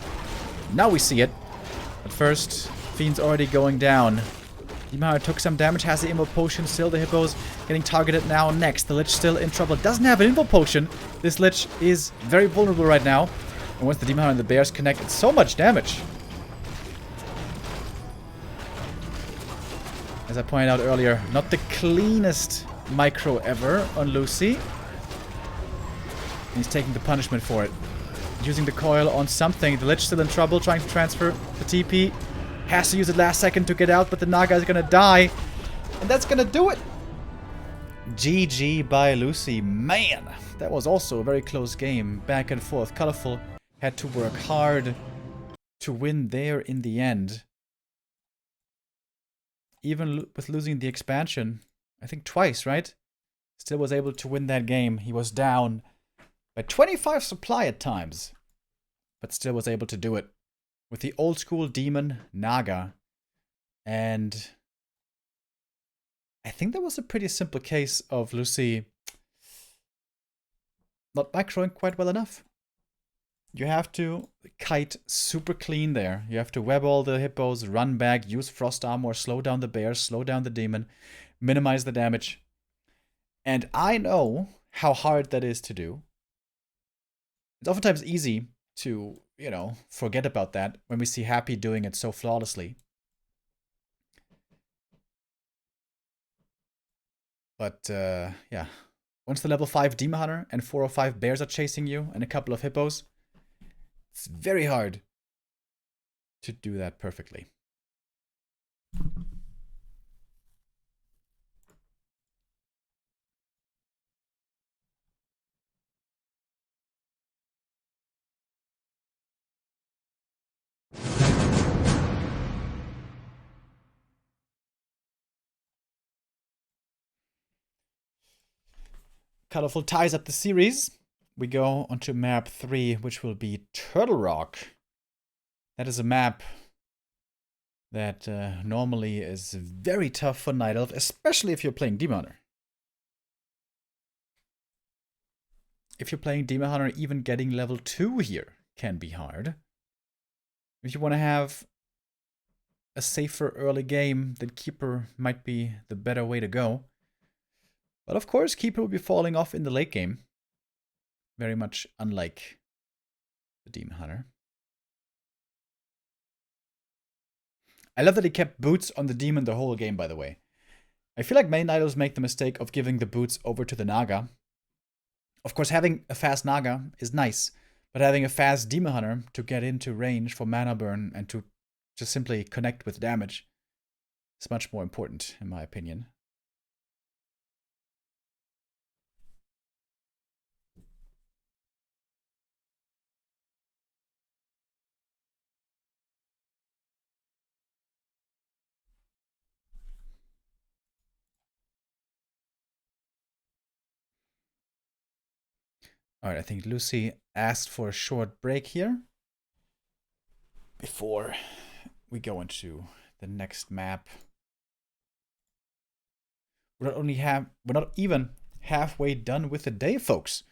Now we see it. But first, Fiend's already going down. Demon took some damage, has the Invo Potion still. The Hippos getting targeted now next. The Lich still in trouble. Doesn't have an Invo Potion. This Lich is very vulnerable right now. And once the Demon and the Bears connect, it's so much damage. As I pointed out earlier, not the cleanest micro ever on Lucy. He's taking the punishment for it. Using the coil on something. The Lich still in trouble, trying to transfer the TP. Has to use it last second to get out, but the Naga is gonna die. And that's gonna do it. GG by Lucy. Man, that was also a very close game. Back and forth. Colorful had to work hard to win there in the end. Even with losing the expansion, I think twice, right? Still was able to win that game. He was down by 25 supply at times, but still was able to do it. With the old school demon Naga. And I think that was a pretty simple case of Lucy not microing quite well enough. You have to kite super clean there. You have to web all the hippos, run back, use frost armor, slow down the bear, slow down the demon, minimize the damage. And I know how hard that is to do. It's oftentimes easy to, forget about that when we see Happy doing it so flawlessly. But, yeah. Once the level 5 Demon Hunter and 4 or 5 bears are chasing you and a couple of hippos, it's very hard to do that perfectly. Colorful ties up the series. We go onto map 3, which will be Turtle Rock. That is a map that normally is very tough for Night Elf, especially if you're playing Demon Hunter. If you're playing Demon Hunter, even getting level 2 here can be hard. If you want to have a safer early game, then Keeper might be the better way to go. But of course, Keeper will be falling off in the late game. Very much unlike the Demon Hunter. I love that he kept boots on the demon the whole game, by the way. I feel like many Night Elves make the mistake of giving the boots over to the Naga. Of course, having a fast Naga is nice, but having a fast Demon Hunter to get into range for mana burn and to just simply connect with damage is much more important, in my opinion. Alright, I think Lucy asked for a short break here before we go into the next map. We're not even halfway done with the day, folks.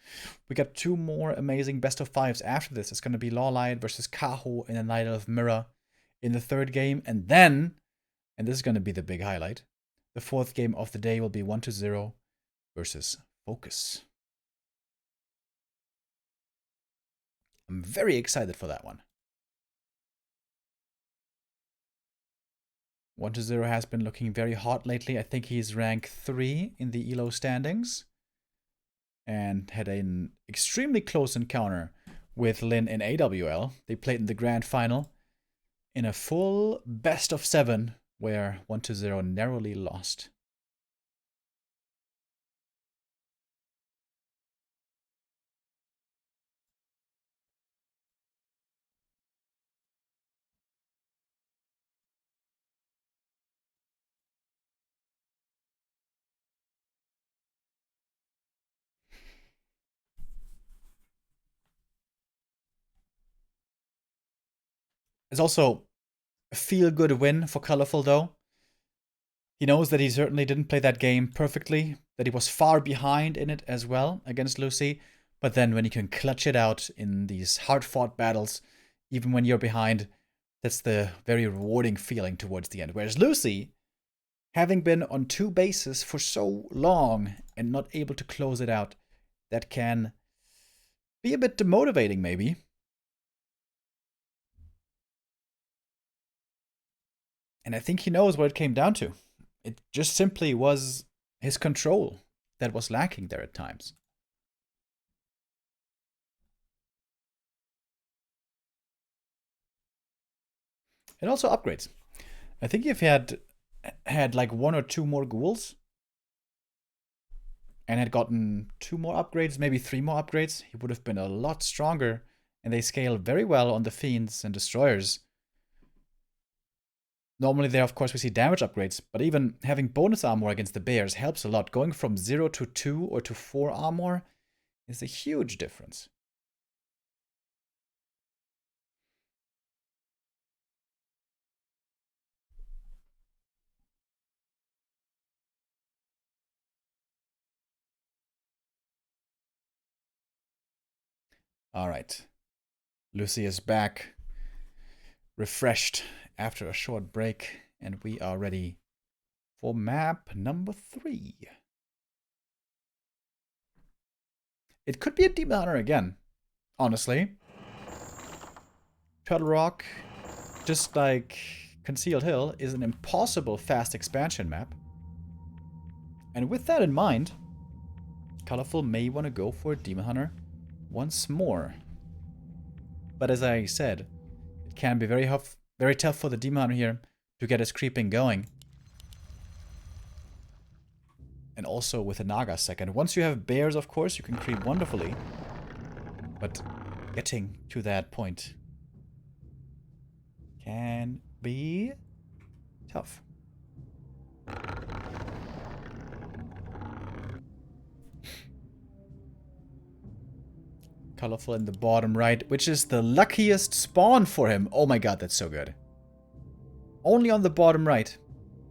We got 2 more amazing best of 5s after this. It's going to be Lawlight versus Kaho in the Night of Mirror in the 3rd game. And then, and this is going to be the big highlight, the 4th game of the day will be 1-0 versus Focus. I'm very excited for that one. 1-0 has been looking very hot lately. I think he's rank 3 in the ELO standings. And had an extremely close encounter with Lin in AWL. They played in the grand final in a full best of 7 where 1-0 narrowly lost. It's also a feel-good win for Colorful, though. He knows that he certainly didn't play that game perfectly, that he was far behind in it as well against Lucy, but then when you can clutch it out in these hard-fought battles, even when you're behind, that's the very rewarding feeling towards the end. Whereas Lucy, having been on 2 bases for so long and not able to close it out, that can be a bit demotivating, maybe. And I think he knows what it came down to. It just simply was his control that was lacking there at times. And also upgrades. I think if he had like 1 or 2 more ghouls and had gotten 2 more upgrades, maybe 3 more upgrades, he would have been a lot stronger. And they scale very well on the Fiends and Destroyers. Normally there, of course, we see damage upgrades, but even having bonus armor against the bears helps a lot. Going from 0 to 2 or to 4 armor is a huge difference. All right. Lucy is back, refreshed after a short break, and we are ready for map number 3. It could be a Demon Hunter again, honestly. Turtle Rock, just like Concealed Hill, is an impossible fast expansion map. And with that in mind, Colorful may want to go for a Demon Hunter once more. But as I said, it can be very tough for the Demon Hunter here to get his creeping going. And also with a Naga second. Once you have bears, of course, you can creep wonderfully. But getting to that point can be tough. Colorful in the bottom right, which is the luckiest spawn for him. Oh my god, that's so good. Only on the bottom right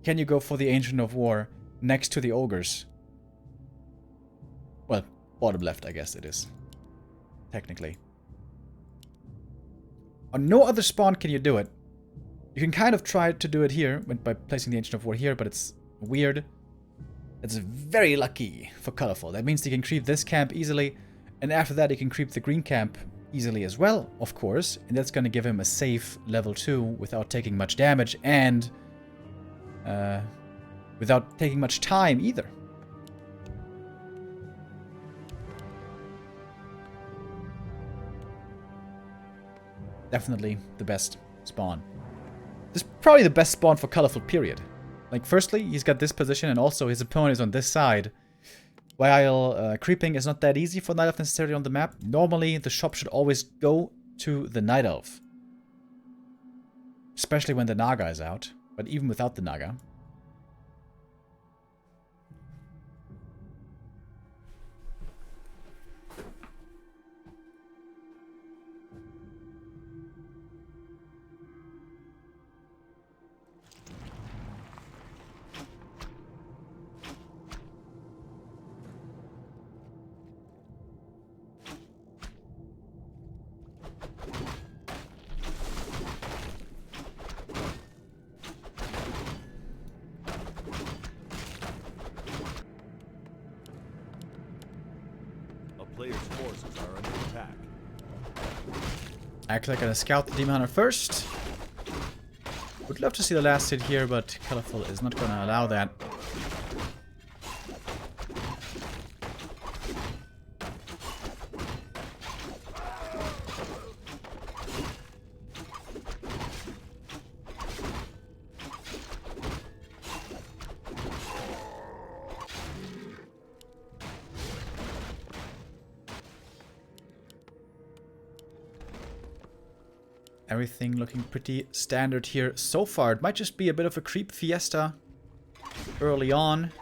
can you go for the Ancient of War next to the ogres. Well, bottom left, I guess it is. Technically. On no other spawn can you do it. You can kind of try to do it here by placing the Ancient of War here, but it's weird. It's very lucky for Colorful. That means he can creep this camp easily, and after that he can creep the green camp easily as well, of course. And that's going to give him a safe level 2 without taking much damage and without taking much time either. Definitely the best spawn. This is probably the best spawn for Colorful, period. Like, firstly, he's got this position, and also his opponent is on this side. While creeping is not that easy for Night Elf necessarily on the map, normally the shop should always go to the Night Elf. Especially when the Naga is out, but even without the Naga. Players' forces are under attack. Actually, I'm gonna scout the Demon Hunter first. Would love to see the last hit here, but Colorful is not gonna allow that. Everything looking pretty standard here so far. It might just be a bit of a creep fiesta early on.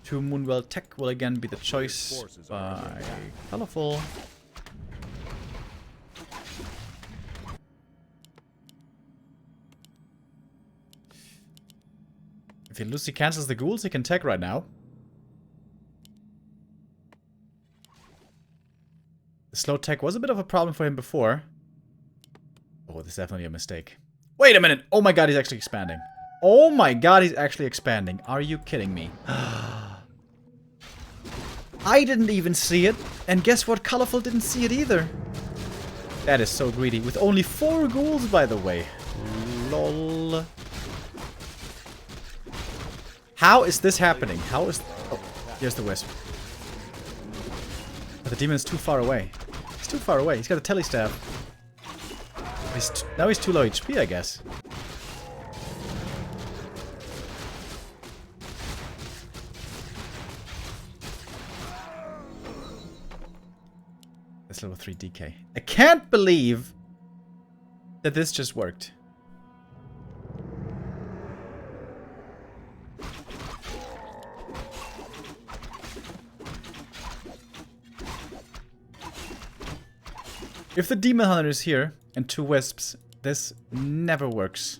Two Moonwell Tech will again be the choice by Colorful. If Lucy cancels the ghouls, he can tech right now. The slow tech was a bit of a problem for him before. Oh, this is definitely a mistake. Wait a minute! Oh my god, he's actually expanding. Oh my god, he's actually expanding. Are you kidding me? I didn't even see it. And guess what? Colorful didn't see it either. That is so greedy. With only 4 ghouls, by the way. Lol. How is this happening? How is... Oh, here's the wisp. But the demon is too far away. He's too far away. He's got a telestaff. Now he's too low HP, I guess. That's level 3 DK. I can't believe that this just worked. If the Demon Hunter is here and 2 wisps, this never works.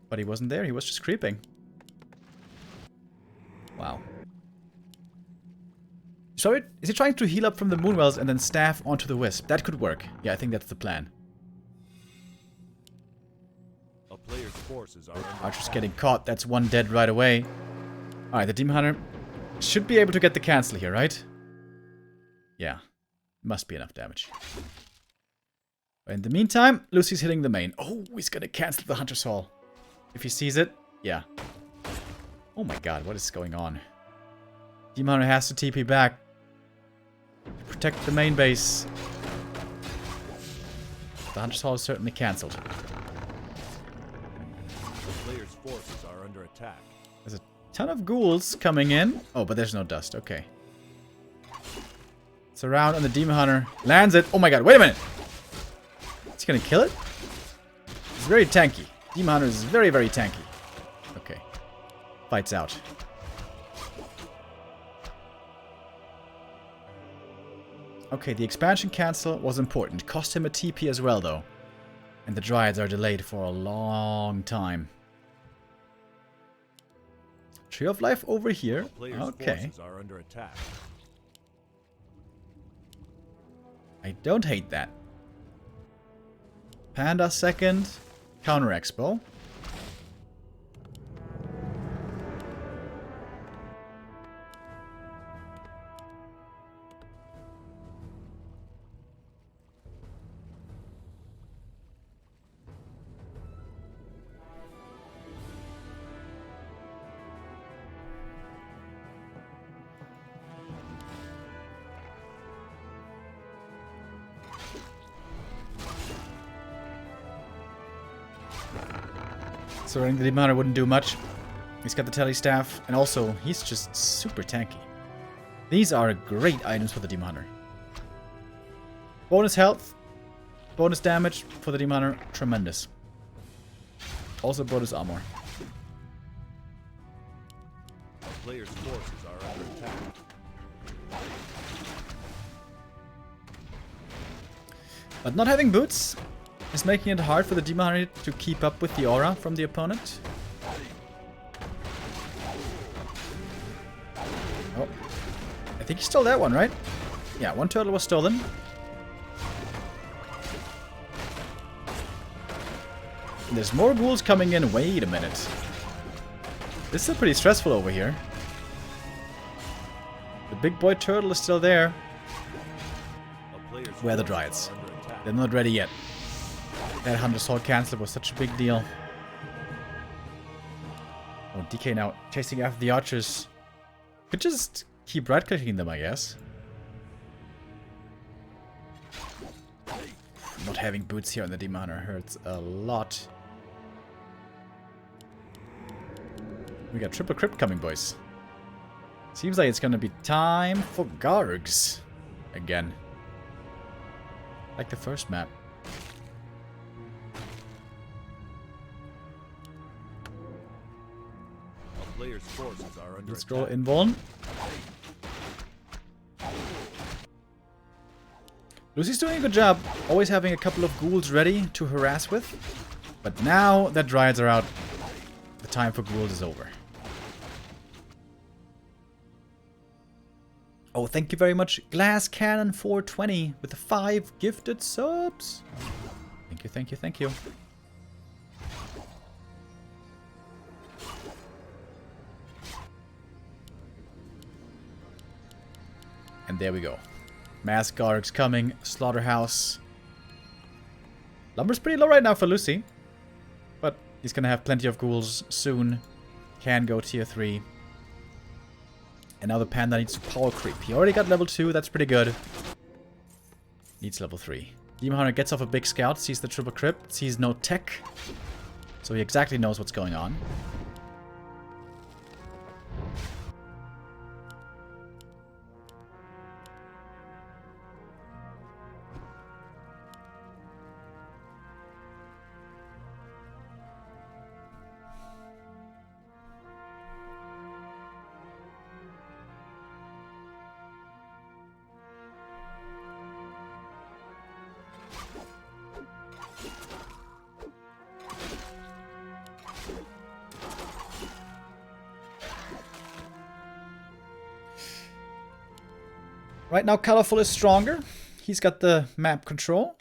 But he wasn't there, he was just creeping. Wow. So is he trying to heal up from the Moonwells and then staff onto the Wisp? That could work. Yeah, I think that's the plan. A player's forces are under Archer's attack. getting caught. That's one dead right away. Alright, the Demon Hunter should be able to get the cancel here, right? Yeah. Must be enough damage. In the meantime, Lucy's hitting the main. Oh, he's gonna cancel the Hunter's Hall. If he sees it, yeah. Oh my god, what is going on? Demon Hunter has to TP back. Protect the main base. The Hunter's Hall is certainly cancelled. The player's forces are under attack. There's a ton of ghouls coming in. Oh, but there's no dust. Okay. It's around and the Demon Hunter lands it. Oh my god, wait a minute! Is he gonna kill it? It's very tanky. Demon Hunter is very, very tanky. Okay. Fights out. Okay, the expansion cancel was important. Cost him a TP as well, though. And the Dryads are delayed for a long time. Tree of Life over here. The player's Okay. forces are under attack. I don't hate that. Panda second. Counter Expo. So the Demon Hunter wouldn't do much. He's got the Tele Staff, and also, he's just super tanky. These are great items for the Demon Hunter. Bonus health, bonus damage for the Demon Hunter, tremendous. Also bonus armor. The player's forces are under attack. But not having boots is making it hard for the Demon Hunter to keep up with the aura from the opponent. Oh. I think he stole that one, right? Yeah, one turtle was stolen. And there's more ghouls coming in. Wait a minute. This is pretty stressful over here. The big boy turtle is still there. A player's Where are the forces Dryads? are under attack. They're not ready yet. That Hunter's Hall cancel was such a big deal. Oh, DK now chasing after the archers. Could just keep right-clicking them, I guess. Not having boots here on the Demon Hunter hurts a lot. We got triple crypt coming, boys. Seems like it's gonna be time for Gargs. Again. Like the first map. A player's forces are under Let's scroll attack. invuln. Lucy's doing a good job, always having a couple of ghouls ready to harass with. But now that Dryads are out, the time for ghouls is over. Oh, thank you very much, Glass Cannon 420 with the 5 gifted subs. Thank you, thank you, thank you. And there we go. Mass Gargs coming. Slaughterhouse. Lumber's pretty low right now for Lucy. But he's gonna have plenty of ghouls soon. Can go tier 3. And now the Panda needs to power creep. He already got level 2, that's pretty good. Needs level 3. Demon Hunter gets off a big scout, sees the triple crypt, sees no tech. So he exactly knows what's going on. Right now, Colorful is stronger. He's got the map control.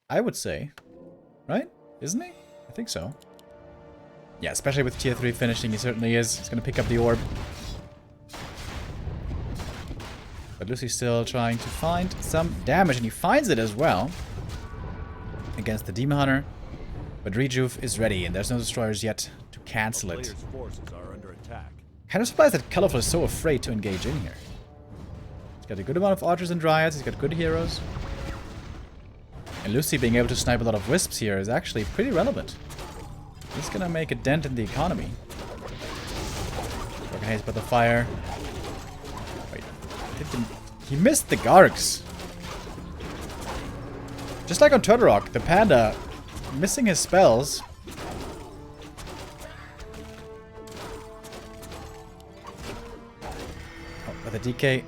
I would say. Right? Isn't he? I think so. Yeah, especially with tier 3 finishing, he certainly is. He's going to pick up the orb. But Lucy's still trying to find some damage, and he finds it as well. Against the Demon Hunter. But Rejuve is ready, and there's no destroyers yet to cancel it. Forces are under attack. Kind of surprised that Colorful is so afraid to engage in here. He's got a good amount of archers and dryads, he's got good heroes. And Lucy being able to snipe a lot of wisps here is actually pretty relevant. He's gonna make a dent in the economy. Broken haste by the fire. Wait, he missed the Gargs. Just like on Turtle the Panda missing his spells. Oh, but the DK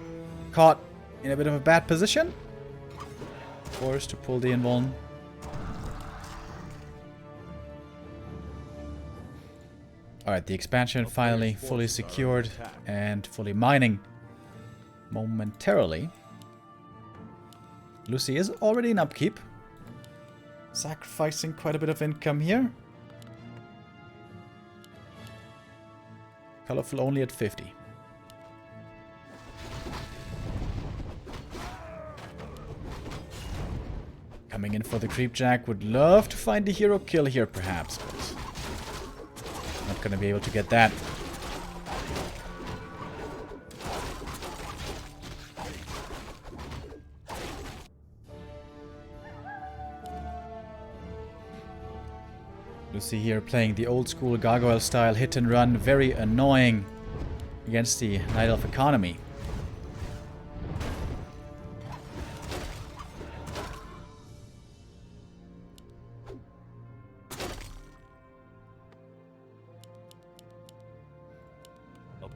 caught in a bit of a bad position. Forced to pull the invuln. Alright, the expansion finally fully secured and fully mining momentarily. Lucy is already in upkeep. Sacrificing quite a bit of income here. Colorful only at 50. Coming in for the Creepjack. Would love to find the hero kill here perhaps, but not gonna be able to get that. Lucy here playing the old school gargoyle style hit and run. Very annoying against the Night Elf economy.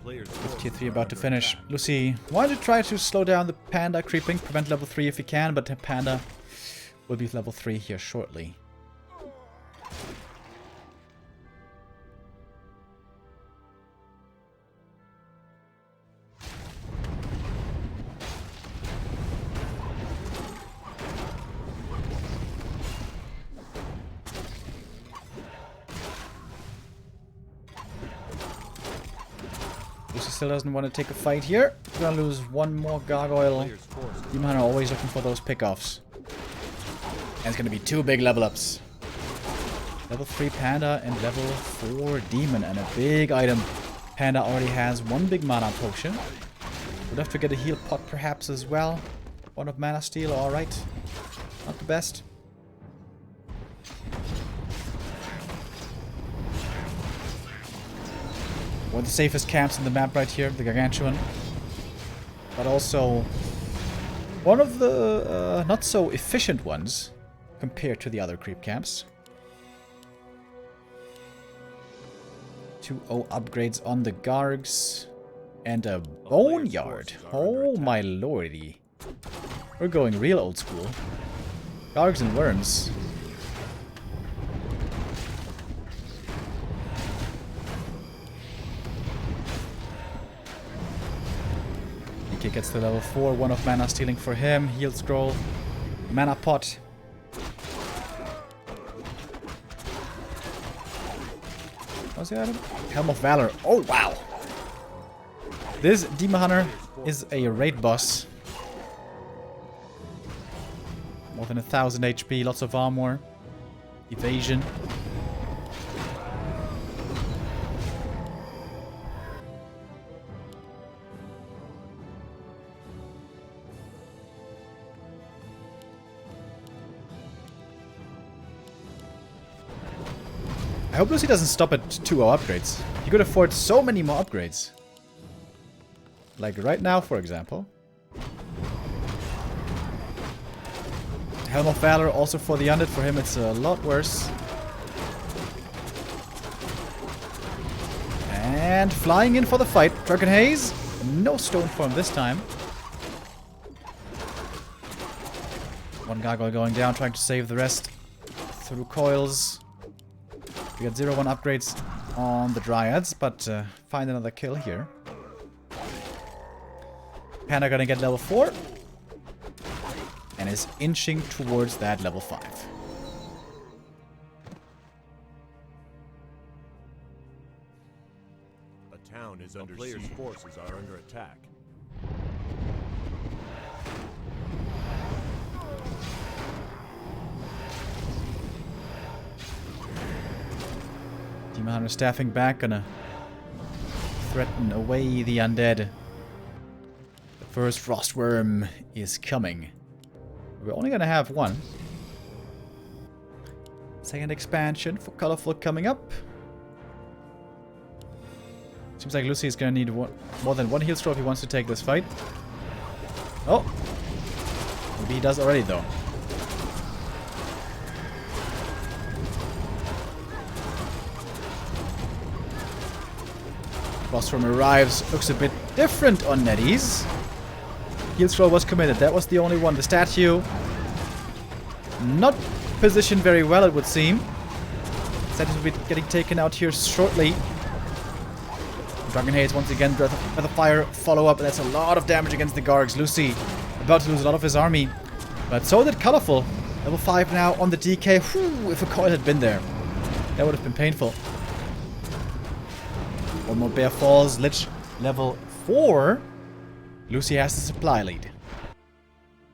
With tier 3 about to finish. Lucy wanted to try to slow down the Panda creeping, prevent level 3 if he can, but the Panda will be level 3 here shortly. Still doesn't want to take a fight here. Gonna lose one more gargoyle. Demon Hunter always looking for those pickoffs. And it's gonna be 2 big level ups. Level 3 Panda and level 4 Demon, and a big item. Panda already has 1 big mana potion. Would have to get a heal pot perhaps as well. 1 of mana steal, alright. Not the best. One of the safest camps in the map right here, the Gargantuan. But also one of the not so efficient ones compared to the other creep camps. 2-0 upgrades on the Gargs. And a Boneyard. Oh my lordy. We're going real old school. Gargs and Worms. He gets to level 4, 1 of mana stealing for him, heal scroll, mana pot. What's the item? Helm of Valor. Oh wow! This Demon Hunter is a raid boss. More than 1000 HP, lots of armor, evasion. I hope Lucy doesn't stop at 2-0 upgrades. He could afford so many more upgrades. Like right now, for example. Helm of Valor also for the Undead. For him it's a lot worse. And flying in for the fight. Drunken Haze. No stone form this time. One gargoyle going down, trying to save the rest through coils. We got 0-1 upgrades on the Dryads, but find another kill here. Panda gonna get level 4. And is inching towards that level 5. A town is under siege. Players' forces are under attack. Demon Hunter staffing back, gonna threaten away the undead. The first Frostworm is coming. We're only gonna have one. Second expansion for Colorful coming up. Seems like Lucy is gonna need more than one heal scroll if he wants to take this fight. Oh! Maybe he does already though. Frostworm arrives, looks a bit different on NetEase. Heal scroll was committed, that was the only one. The statue, not positioned very well it would seem. Statue will be getting taken out here shortly. Dragon Haze once again, Breath of Fire follow-up. That's a lot of damage against the Gargs. Lucy about to lose a lot of his army. But so did Colorful. Level 5 now on the DK. Whew, if a coil had been there, that would have been painful. One more Bear Falls. Lich level 4. Lucy has the supply lead.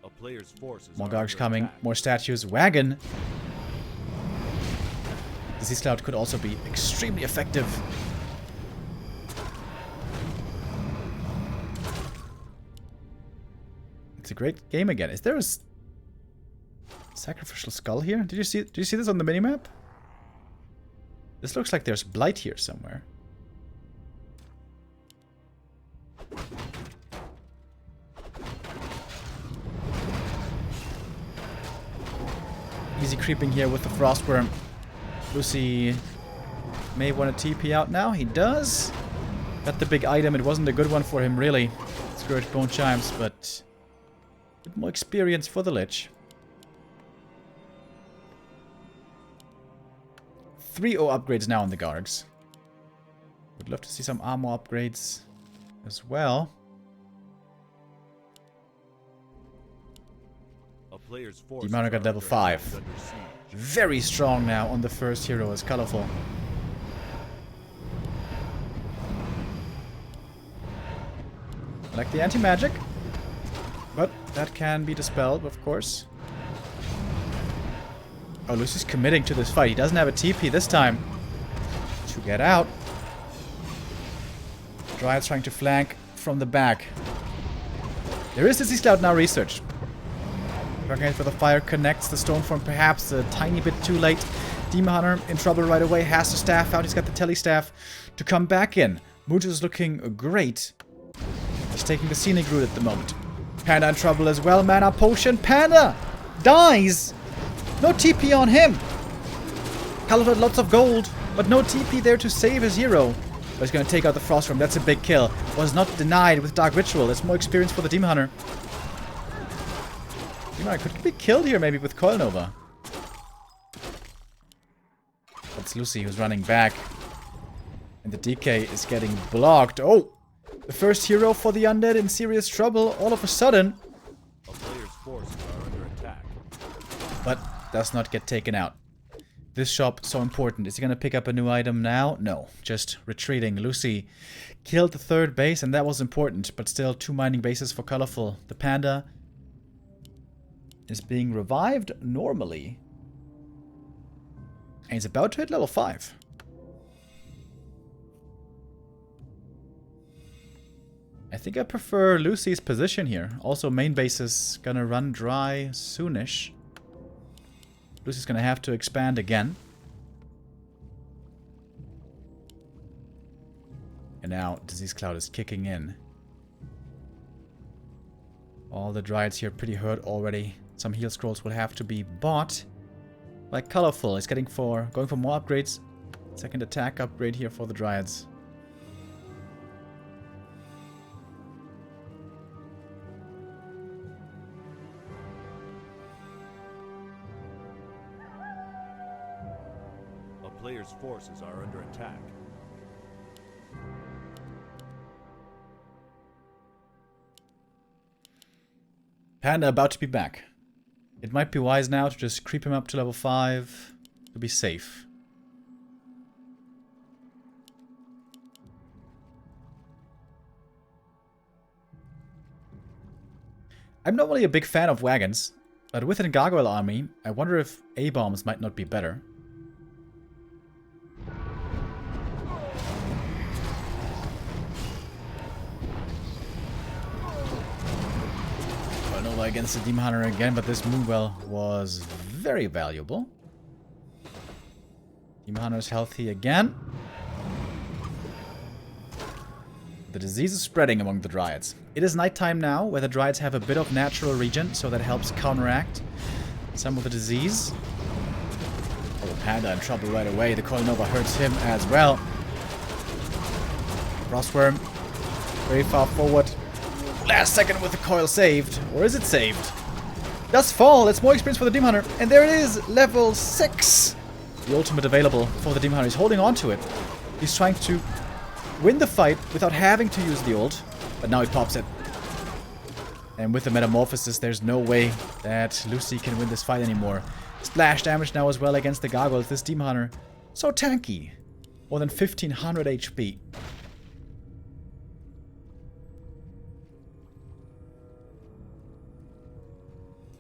A player's forces More are Gargs under coming. attack. More statues. Wagon. Disease Cloud could also be extremely effective. It's a great game again. Is there a sacrificial skull here? Did you see this on the minimap? This looks like there's blight here somewhere. Easy creeping here with the Frostworm. Lucy may want to TP out now. He does. Got the big item. It wasn't a good one for him, really. Scourge Bone Chimes, but a bit more experience for the Lich. 3-0 upgrades now on the Gargs. Would love to see some armor upgrades as well. Demonic at level 5. Very strong now on the first hero as Colorful. I like the anti-magic, but that can be dispelled, of course. Oh, Lucy's committing to this fight. He doesn't have a TP this time to get out. Dryad's trying to flank from the back. There is Disease Cloud now researched. Dragon for the Fire connects the Stoneform perhaps a tiny bit too late. Demon Hunter in trouble right away. Has the staff out. He's got the Telly staff to come back in. Mooj is looking great. He's taking the Scenic Route at the moment. Panda in trouble as well. Mana Potion. Panda dies. No TP on him. Colorful had lots of gold, but no TP there to save his hero. But he's going to take out the Frostworm. That's a big kill. Was not denied with Dark Ritual. That's more experience for the Demon Hunter. Demon Hunter could be killed here maybe with Coil Nova. That's Lucy who's running back. And the DK is getting blocked. Oh! The first hero for the undead in serious trouble all of a sudden. A player's forces are under attack. But does not get taken out. This shop so important. Is he going to pick up a new item now? No. Just retreating. Lucy killed the third base and that was important. But still 2 mining bases for Colorful. The Panda is being revived normally. And he's about to hit level 5. I think I prefer Lucy's position here. Also, main base is gonna run dry soonish. Lucy's gonna have to expand again. And now Disease Cloud is kicking in. All the Dryads here pretty hurt already. Some heal scrolls will have to be bought. Like Colorful is going for more upgrades. Second attack upgrade here for the Dryads. A player's forces are under attack. Panda about to be back. It might be wise now to just creep him up to level 5 to be safe. I'm normally a big fan of wagons, but with a gargoyle army, I wonder if A-bombs might not be better. Nova against the Demon Hunter again, but this Moonwell was very valuable. Demon Hunter is healthy again. The disease is spreading among the Dryads. It is nighttime now, where the Dryads have a bit of natural regen, so that helps counteract some of the disease. Oh, Panda in trouble right away. The Coil Nova hurts him as well. Frostworm, very far forward. Last second with the coil saved. Or is it saved? Does fall. That's more experience for the Demon Hunter. And there it is. Level 6. The ultimate available for the Demon Hunter. He's holding on to it. He's trying to win the fight without having to use the ult. But now he pops it. And with the Metamorphosis, there's no way that Lucy can win this fight anymore. Splash damage now as well against the Gargoyles. This Demon Hunter, so tanky. More than 1500 HP.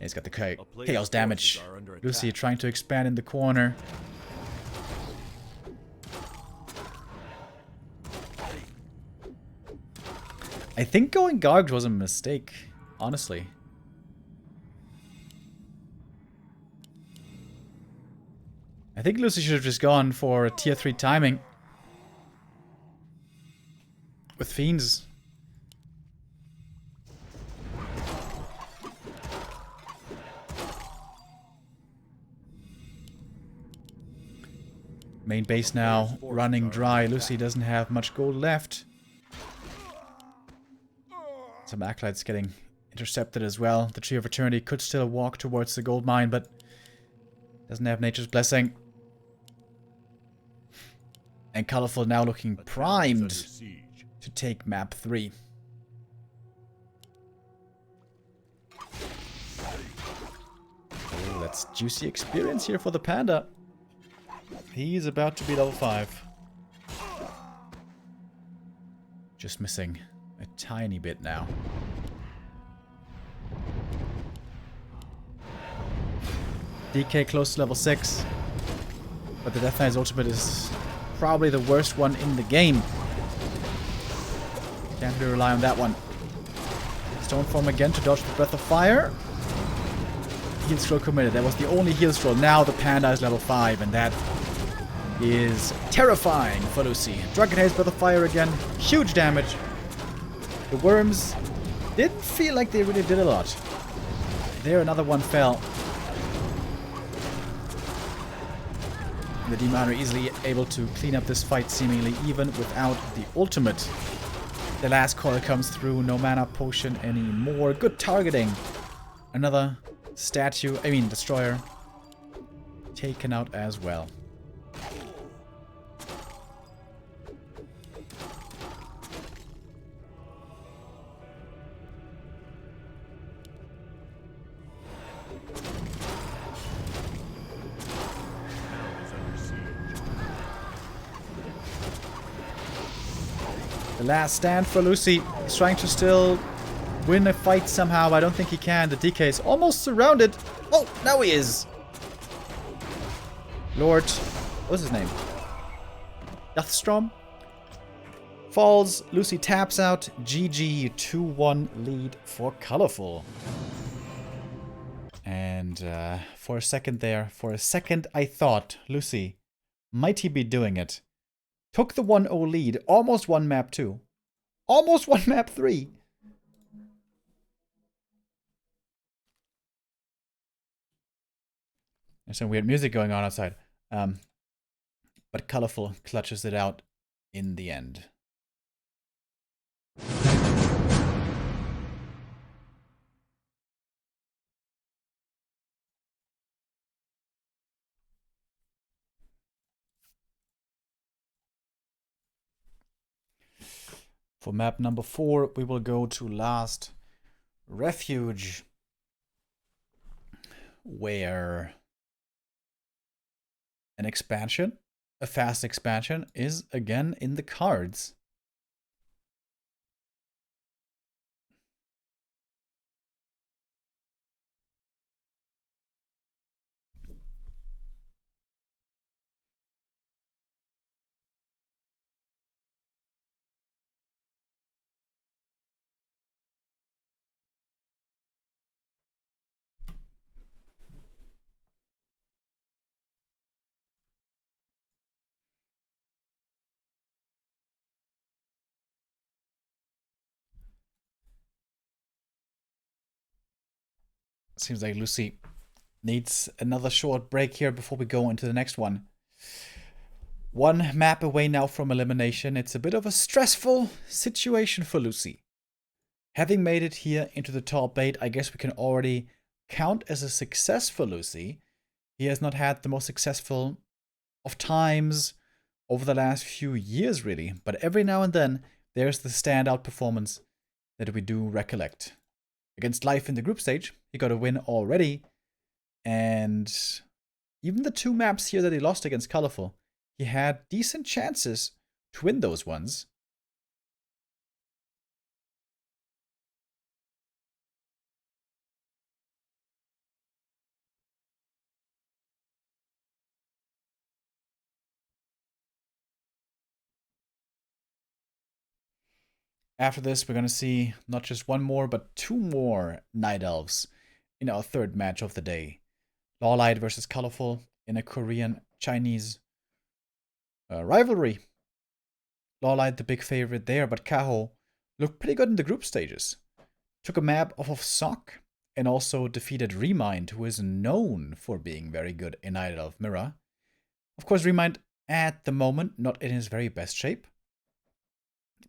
He's got the chaos damage. Lucy trying to expand in the corner. I think going Garg was a mistake, honestly. I think Lucy should have just gone for a tier 3 timing. With Fiends. Main base now running dry. Lucy doesn't have much gold left. Some acolytes getting intercepted as well. The Tree of Eternity could still walk towards the gold mine, but doesn't have Nature's Blessing. And Colorful now looking primed to take map 3. Oh, that's juicy experience here for the Panda. He's about to be level 5. Just missing a tiny bit now. DK close to level 6. But the Death Knight's ultimate is probably the worst one in the game. Can't really rely on that one. Stone Form again to dodge the Breath of Fire. Heal scroll committed. That was the only heal scroll. Now the Panda is level 5, and that is terrifying for Lucy. Drunken Haze, Breath of Fire again. Huge damage. The worms didn't feel like they really did a lot. There, another one fell. The Demon Hunter easily able to clean up this fight, seemingly even without the ultimate. The last coil comes through. No mana potion anymore. Good targeting. Another destroyer taken out as well. The last stand for Lucy. He's trying to still win a fight somehow. I don't think he can. The DK is almost surrounded. Oh, now he is. Lord, what's his name? Deathstrom falls. Lucy taps out. GG 2-1 lead for Colorful. And for a second I thought, Lucy, might he be doing it? Took the 1-0 lead, almost won map 2. Almost won map 3. There's some weird music going on outside. But Colorful clutches it out in the end. For map number 4, we will go to Last Refuge. where an expansion, a fast expansion, is again in the cards. Seems like Lucy needs another short break here before we go into the next one. One map away now from elimination. It's a bit of a stressful situation for Lucy. Having made it here into the top 8, I guess we can already count as a success for Lucy. He has not had the most successful of times over the last few years, really. But every now and then, there's the standout performance that we do recollect. Against Life in the group stage, he got a win already. And even the 2 maps here that he lost against Colorful, he had decent chances to win those ones. After this, we're going to see not just one more, but 2 more Night Elves in our 3rd match of the day. Lawlight versus Colorful in a Korean-Chinese rivalry. Lawlight the big favorite there, but Kaho looked pretty good in the group stages. Took a map off of Sok and also defeated Remind, who is known for being very good in Night Elf Mirror. Of course, Remind at the moment not in his very best shape,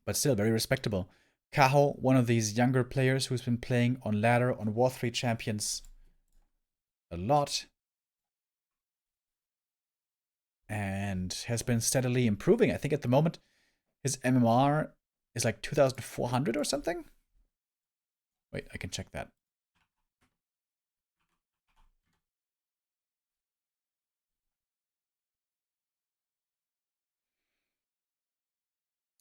but still very respectable. Kaho, one of these younger players who's been playing on ladder on War3 champions a lot and has been steadily improving. I think at the moment his MMR is like 2,400 or something. Wait, I can check that.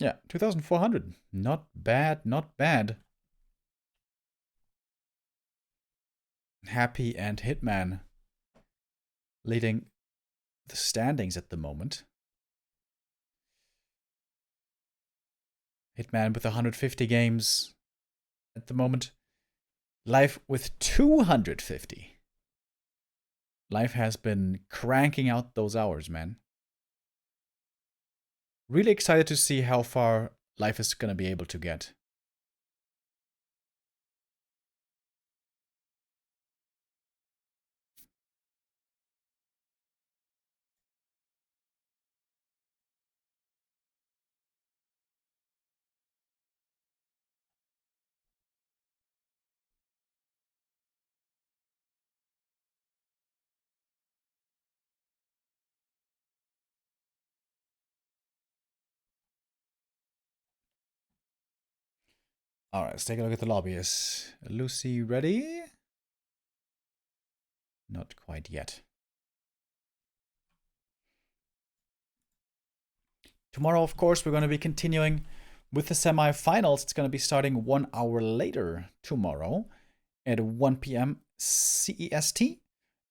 Yeah, 2,400. Not bad, not bad. Happy and Hitman leading the standings at the moment. Hitman with 150 games at the moment. Life with 250. Life has been cranking out those hours, man. Really excited to see how far Life is going to be able to get. Alright, let's take a look at the lobby. Is Lucy ready? Not quite yet. Tomorrow, of course, we're going to be continuing with the semifinals. It's going to be starting 1 hour later tomorrow at 1 p.m. CEST.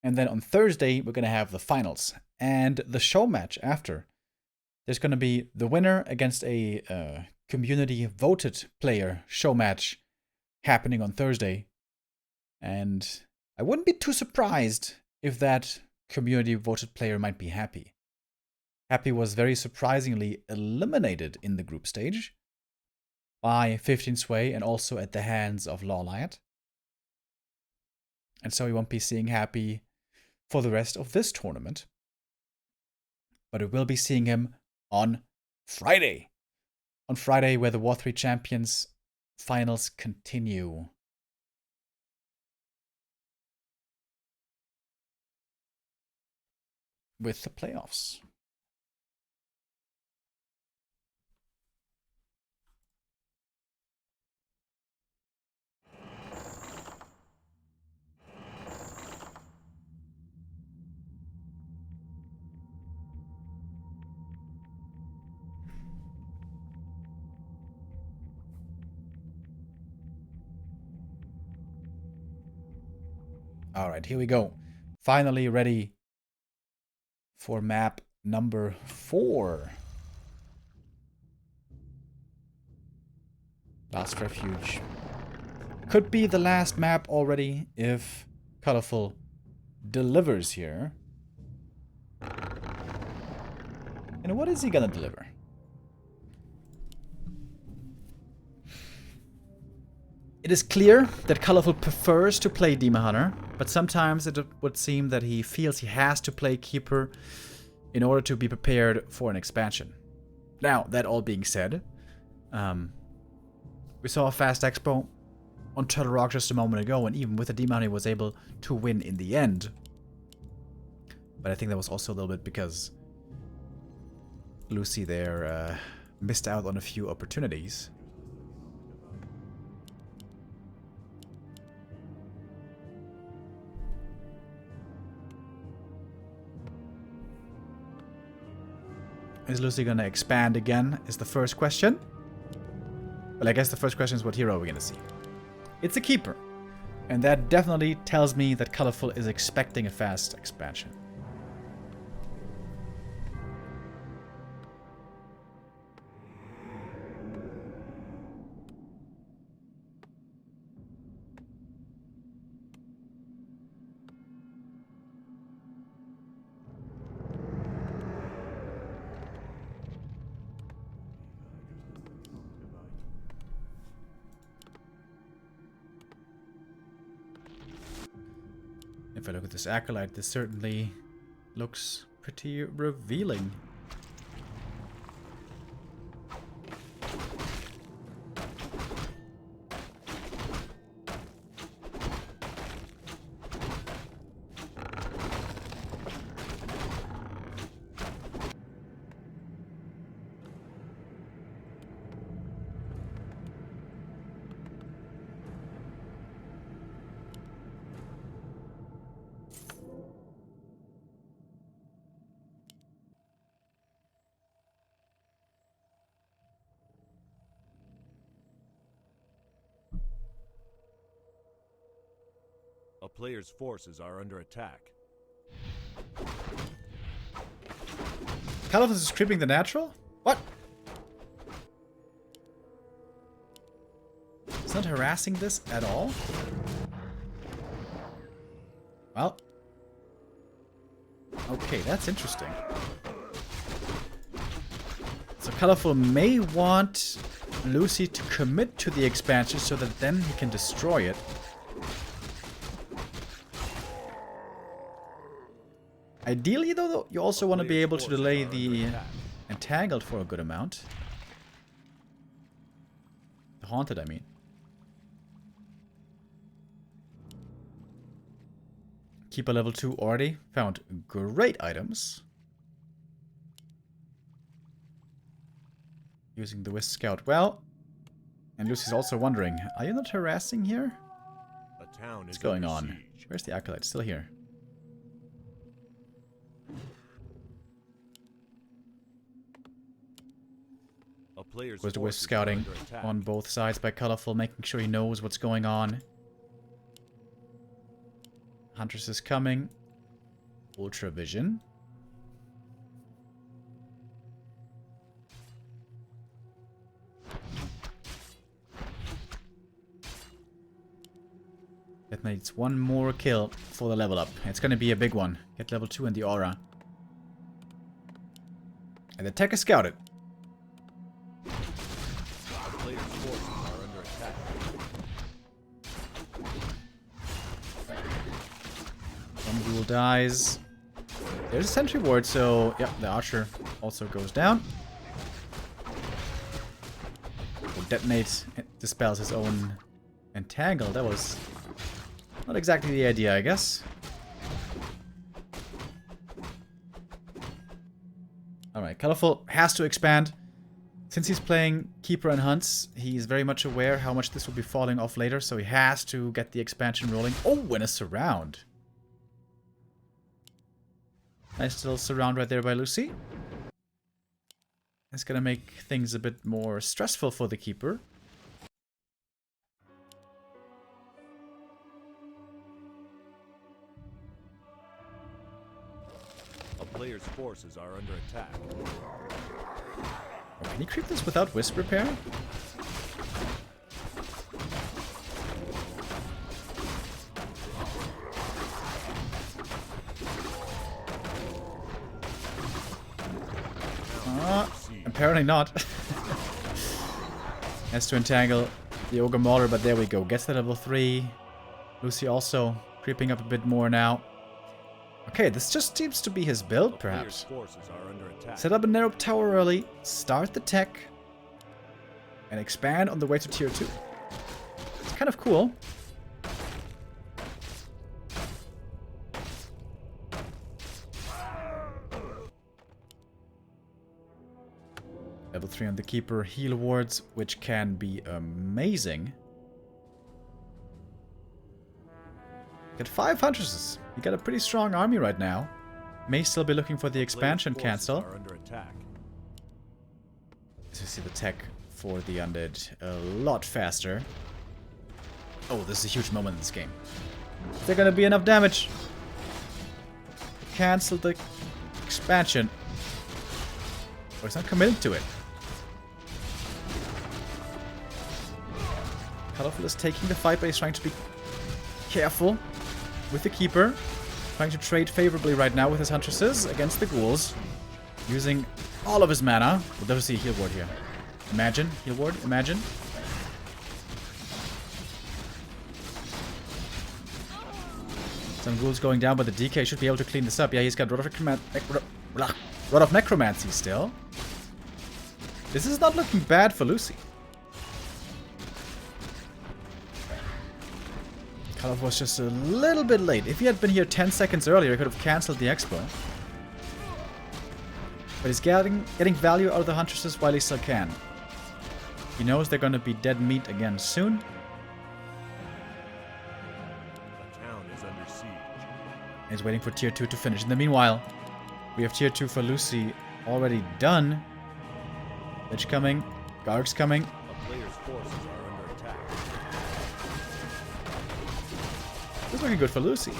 And then on Thursday, we're going to have the finals and the show match after. There's going to be the winner against a community voted player show match happening on Thursday. And I wouldn't be too surprised if that community voted player might be Happy. Happy was very surprisingly eliminated in the group stage by 15 Sway and also at the hands of Lawlight. And so we won't be seeing Happy for the rest of this tournament. But we will be seeing him on Friday. On Friday, where the War3 Champions finals continue. With the playoffs. Alright, here we go. Finally ready for map number 4. Last Refuge. Could be the last map already if Colorful delivers here. And what is he gonna deliver? It is clear that Colorful prefers to play Demon Hunter, but sometimes it would seem that he feels he has to play Keeper in order to be prepared for an expansion. Now, that all being said, we saw a fast expo on Turtle Rock just a moment ago, and even with the Demon Hunter he was able to win in the end. But I think that was also a little bit because Lucy there missed out on a few opportunities. Is Lucy gonna expand again, is the first question. Well, I guess the first question is what hero are we gonna see? It's a Keeper. And that definitely tells me that Colorful is expecting a fast expansion. If I look at this Acolyte, this certainly looks pretty revealing. A player's forces are under attack. Colorful is creeping the natural? What? It's not harassing this at all? Well. Okay, that's interesting. So Colorful may want Lucy to commit to the expansion so that then he can destroy it. Ideally, though, you also want to be able to delay the Entangled for a good amount. The Haunted, I mean. Keeper level 2 already found great items. Using the Wisp Scout well. And Lucy's also wondering, are you not harassing here? What's going on? Where's the Acolyte? Still here. Was the Wisp scouting on both sides by Colorful, making sure he knows what's going on. Huntress is coming. Ultra Vision. That needs one more kill for the level up. It's going to be a big one. Get level 2 in the aura. And the tech is scouted. One duel dies. There's a sentry ward, so yeah, the archer also goes down. Will detonate, dispels his own entangle. That was not exactly the idea, I guess. Alright, Colorful has to expand. Since he's playing Keeper and Hunts, he's very much aware how much this will be falling off later, so he has to get the expansion rolling. Oh, and a surround. Nice little surround right there by Lucy. It's gonna make things a bit more stressful for the Keeper. player's forces are under attack. Oh, can you creep this without Wisp Repair? Apparently not. Has to entangle the Ogre Mauler, but there we go. Gets the level 3. Lucy also creeping up a bit more now. Okay, this just seems to be his build, perhaps. Set up a narrow tower early, start the tech, and expand on the way to tier 2. It's kind of cool. Level 3 on the Keeper, heal wards, which can be amazing. Get 5 huntresses. You got a pretty strong army right now. May still be looking for the expansion cancel. As you see the tech for the undead a lot faster. Oh, this is a huge moment in this game. Is there gonna be enough damage? Cancel the expansion. Or it's not committing to it. Colorful is taking the fight, but he's trying to be careful with the Keeper. Trying to trade favorably right now with his huntresses against the ghouls. Using all of his mana. We'll never see a heal ward here. Imagine. Heal ward. Imagine. Some ghouls going down, but the DK should be able to clean this up. Yeah, he's got Rod of Necromancy still. This is not looking bad for Lucy. Colorful was just a little bit late. If he had been here 10 seconds earlier, he could have cancelled the expo. But he's getting value out of the huntresses while he still can. He knows they're going to be dead meat again soon. The town is under siege. He's waiting for tier 2 to finish. In the meanwhile, we have tier 2 for Lucy already done. Lich coming. Guards coming. A player's forces are under attack. This is looking good for Lucy.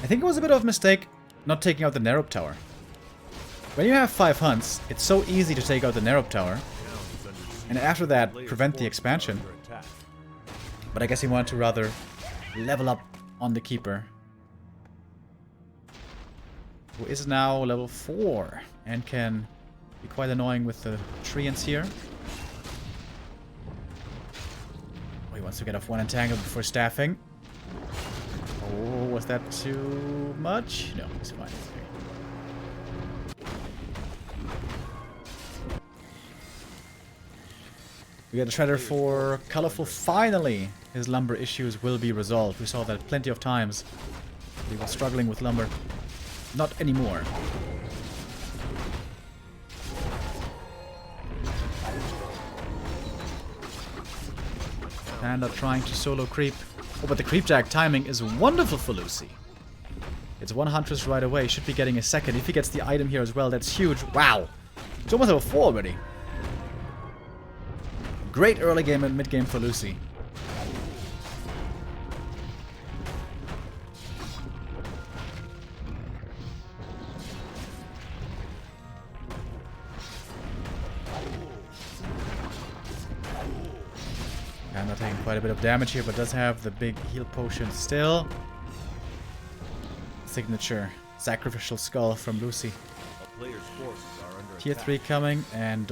I think it was a bit of a mistake not taking out the Narrow Tower. When you have 5 hunts, it's so easy to take out the Narrow Tower. And after that, prevent the expansion. But I guess he wanted to rather level up on the Keeper. Who is now level 4 and can be quite annoying with the treants here. Oh, he wants to get off one entangle before staffing. Oh, was that too much? No, it's fine. We got a Shredder for Colorful. Finally, his lumber issues will be resolved. We saw that plenty of times. He was struggling with lumber. Not anymore. Panda trying to solo creep. Oh, but the creep jack timing is wonderful for Lucy. It's one huntress right away. Should be getting a second. If he gets the item here as well, that's huge. Wow. It's almost level 4 already. Great early game and mid game for Lucy. Panda taking quite a bit of damage here, but does have the big heal potion still. Signature sacrificial skull from Lucy. A player's forces are under Tier 3 coming, and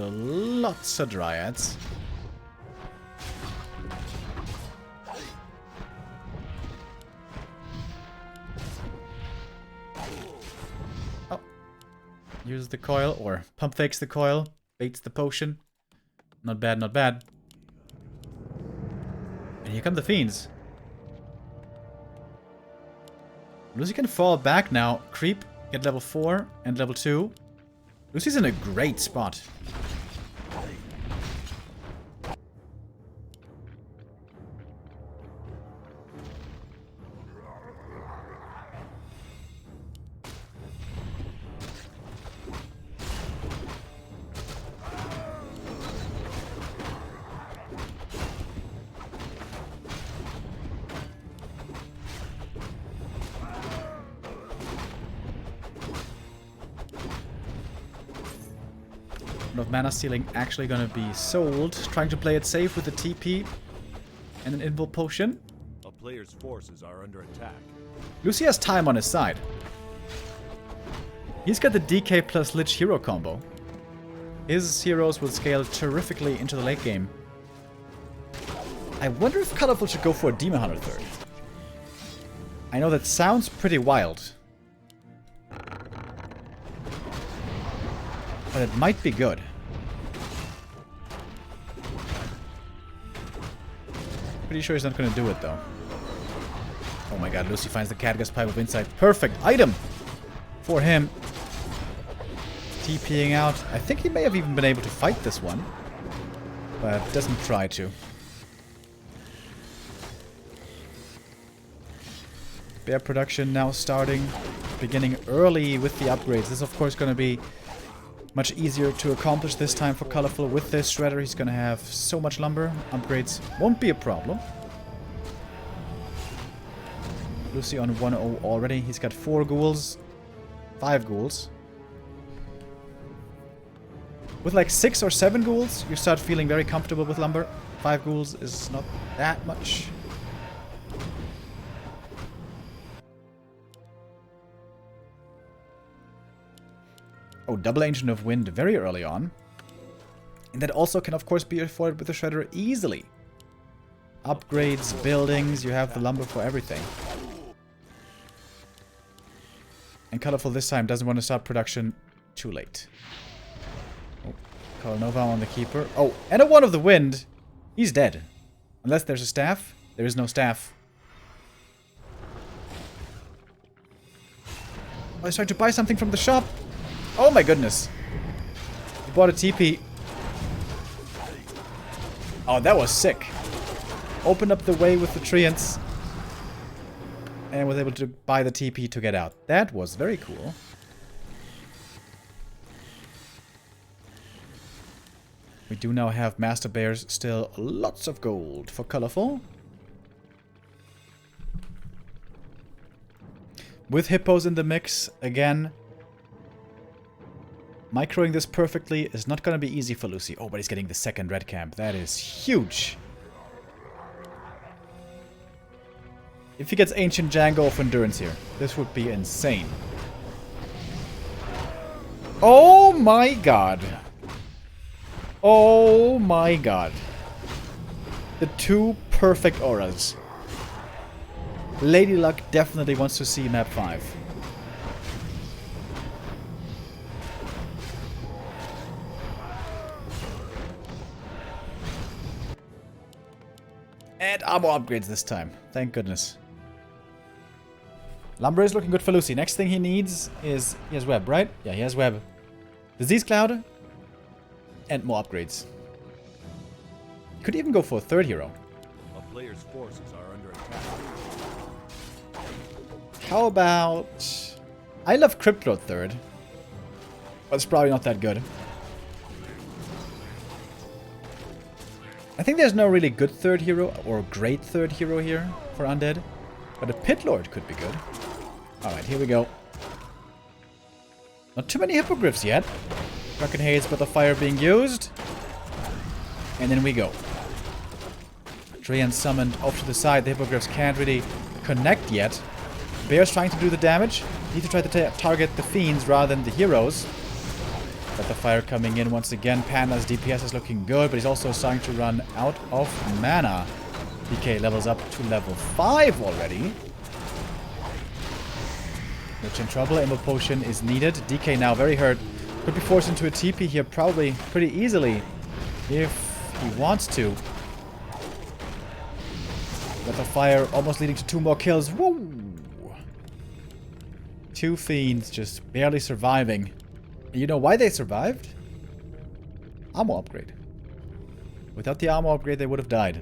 lots of dryads. Oh. Uses the coil, or pump fakes the coil, baits the potion. Not bad, not bad. And here come the fiends. Lucy can fall back now, creep, get level 4 and level 2. Lucy's in a great spot. of mana stealing actually gonna be sold. Trying to play it safe with the TP and an invul potion. A player's forces are under attack. Lucy has time on his side. He's got the DK plus Lich hero combo. His heroes will scale terrifically into the late game. I wonder if Colorful should go for a Demon Hunter third. I know that sounds pretty wild. But it might be good. Pretty sure he's not going to do it, though. Oh my god, Lucy finds the Cadgus Pipe of Insight. Perfect item for him. TPing out. I think he may have even been able to fight this one. But doesn't try to. Bear production now starting. Beginning early with the upgrades. This is of course going to be much easier to accomplish this time for Colorful. With this shredder, he's going to have so much lumber. Upgrades won't be a problem. Lucy on 1-0 already. He's got 4 ghouls. 5 ghouls. With like 6 or 7 ghouls, you start feeling very comfortable with lumber. 5 ghouls is not that much. Oh, double Ancient of Wind very early on. And that also can, of course, be afforded with the Shredder easily. Upgrades, buildings, you have the lumber for everything. And Colorful this time doesn't want to start production too late. Oh, Color Nova on the Keeper. Oh, and a 1 of the Wind. He's dead. Unless there's a staff. There is no staff. Oh, he's trying to buy something from the shop. Oh my goodness. He bought a TP. Oh, that was sick. Opened up the way with the treants. And was able to buy the TP to get out. That was very cool. We do now have Master Bears. Still lots of gold for Colorful. With Hippos in the mix, again... Microing this perfectly is not going to be easy for Lucy. Oh, but he's getting the second red camp. That is huge. If he gets Ancient Django of Endurance here, this would be insane. Oh my god. Oh my god. The 2 perfect auras. Lady Luck definitely wants to see map 5. And armor upgrades this time. Thank goodness. Lumber is looking good for Lucy. Next thing he needs is... He has web, right? Yeah, he has web. Disease Cloud. And more upgrades. Could even go for a third hero. A player's forces are under attack. How about... I love Cryptlord third. But it's probably not that good. I think there's no really good third hero or great third hero here for Undead. But a Pit Lord could be good. Alright, here we go. Not too many Hippogriffs yet. Drunken Haze with the fire being used. And then we go. Treant summoned off to the side. The Hippogriffs can't really connect yet. Bear's trying to do the damage. Need to try to target the Fiends rather than the heroes. Got the fire coming in once again. Panda's DPS is looking good, but he's also starting to run out of mana. DK levels up to level 5 already. Lich in trouble. Immo Potion is needed. DK now very hurt. Could be forced into a TP here probably pretty easily. If he wants to. Got the fire almost leading to 2 more kills. Woo! 2 Fiends just barely surviving. You know why they survived? Armor upgrade. Without the armor upgrade, they would have died.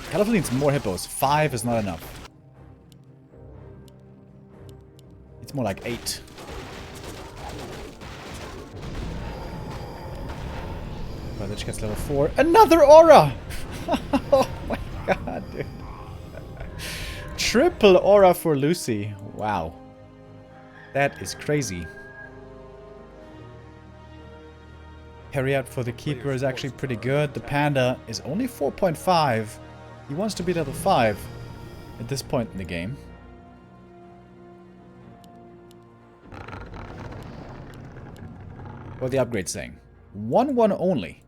Colorful needs more hippos. 5 is not enough. It's more like 8. Lich gets level 4. Another aura! Oh my god, dude. Triple aura for Lucy. Wow. That is crazy. Parry out for the keeper is actually pretty good. The panda is only 4.5. He wants to be level 5 at this point in the game. What are the upgrades saying? 1-1 only.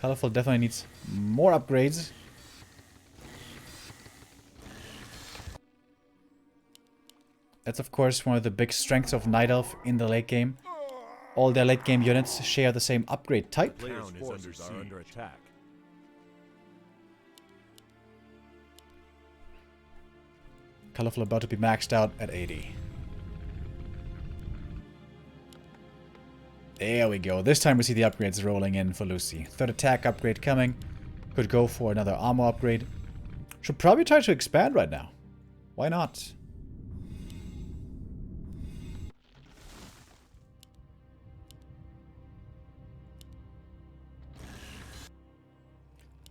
Colorful definitely needs more upgrades. That's of course one of the big strengths of Night Elf in the late game. All their late game units share the same upgrade type. Players' forces are under attack. Colorful about to be maxed out at 80. There we go. This time we see the upgrades rolling in for Lucy. Third attack upgrade coming. Could go for another armor upgrade. Should probably try to expand right now. Why not?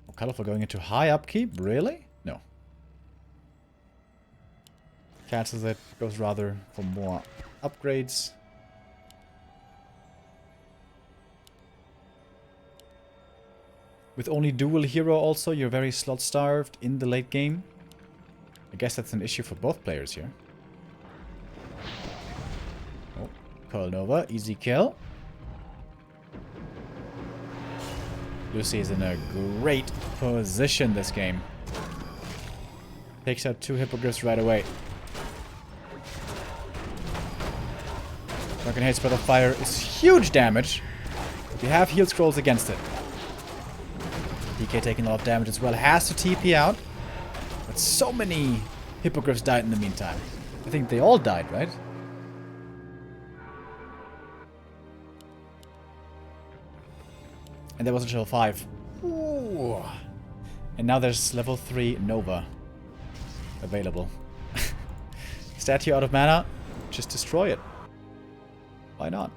Oh, colorful going into high upkeep? Really? No. Cancels it. Goes rather for more upgrades. With only dual hero also, you're very slot starved in the late game. I guess that's an issue for both players here. Oh, Coil Nova, easy kill. Lucy is in a great position this game. Takes out 2 hippogriffs right away. Drunken Haste by the Fire is huge damage. But you have heal scrolls against it. DK taking a lot of damage as well. Has to TP out. But so many hippogriffs died in the meantime. I think they all died, right? And there was a level 5. Ooh. And now there's level 3 Nova available. Statue out of mana. Just destroy it. Why not?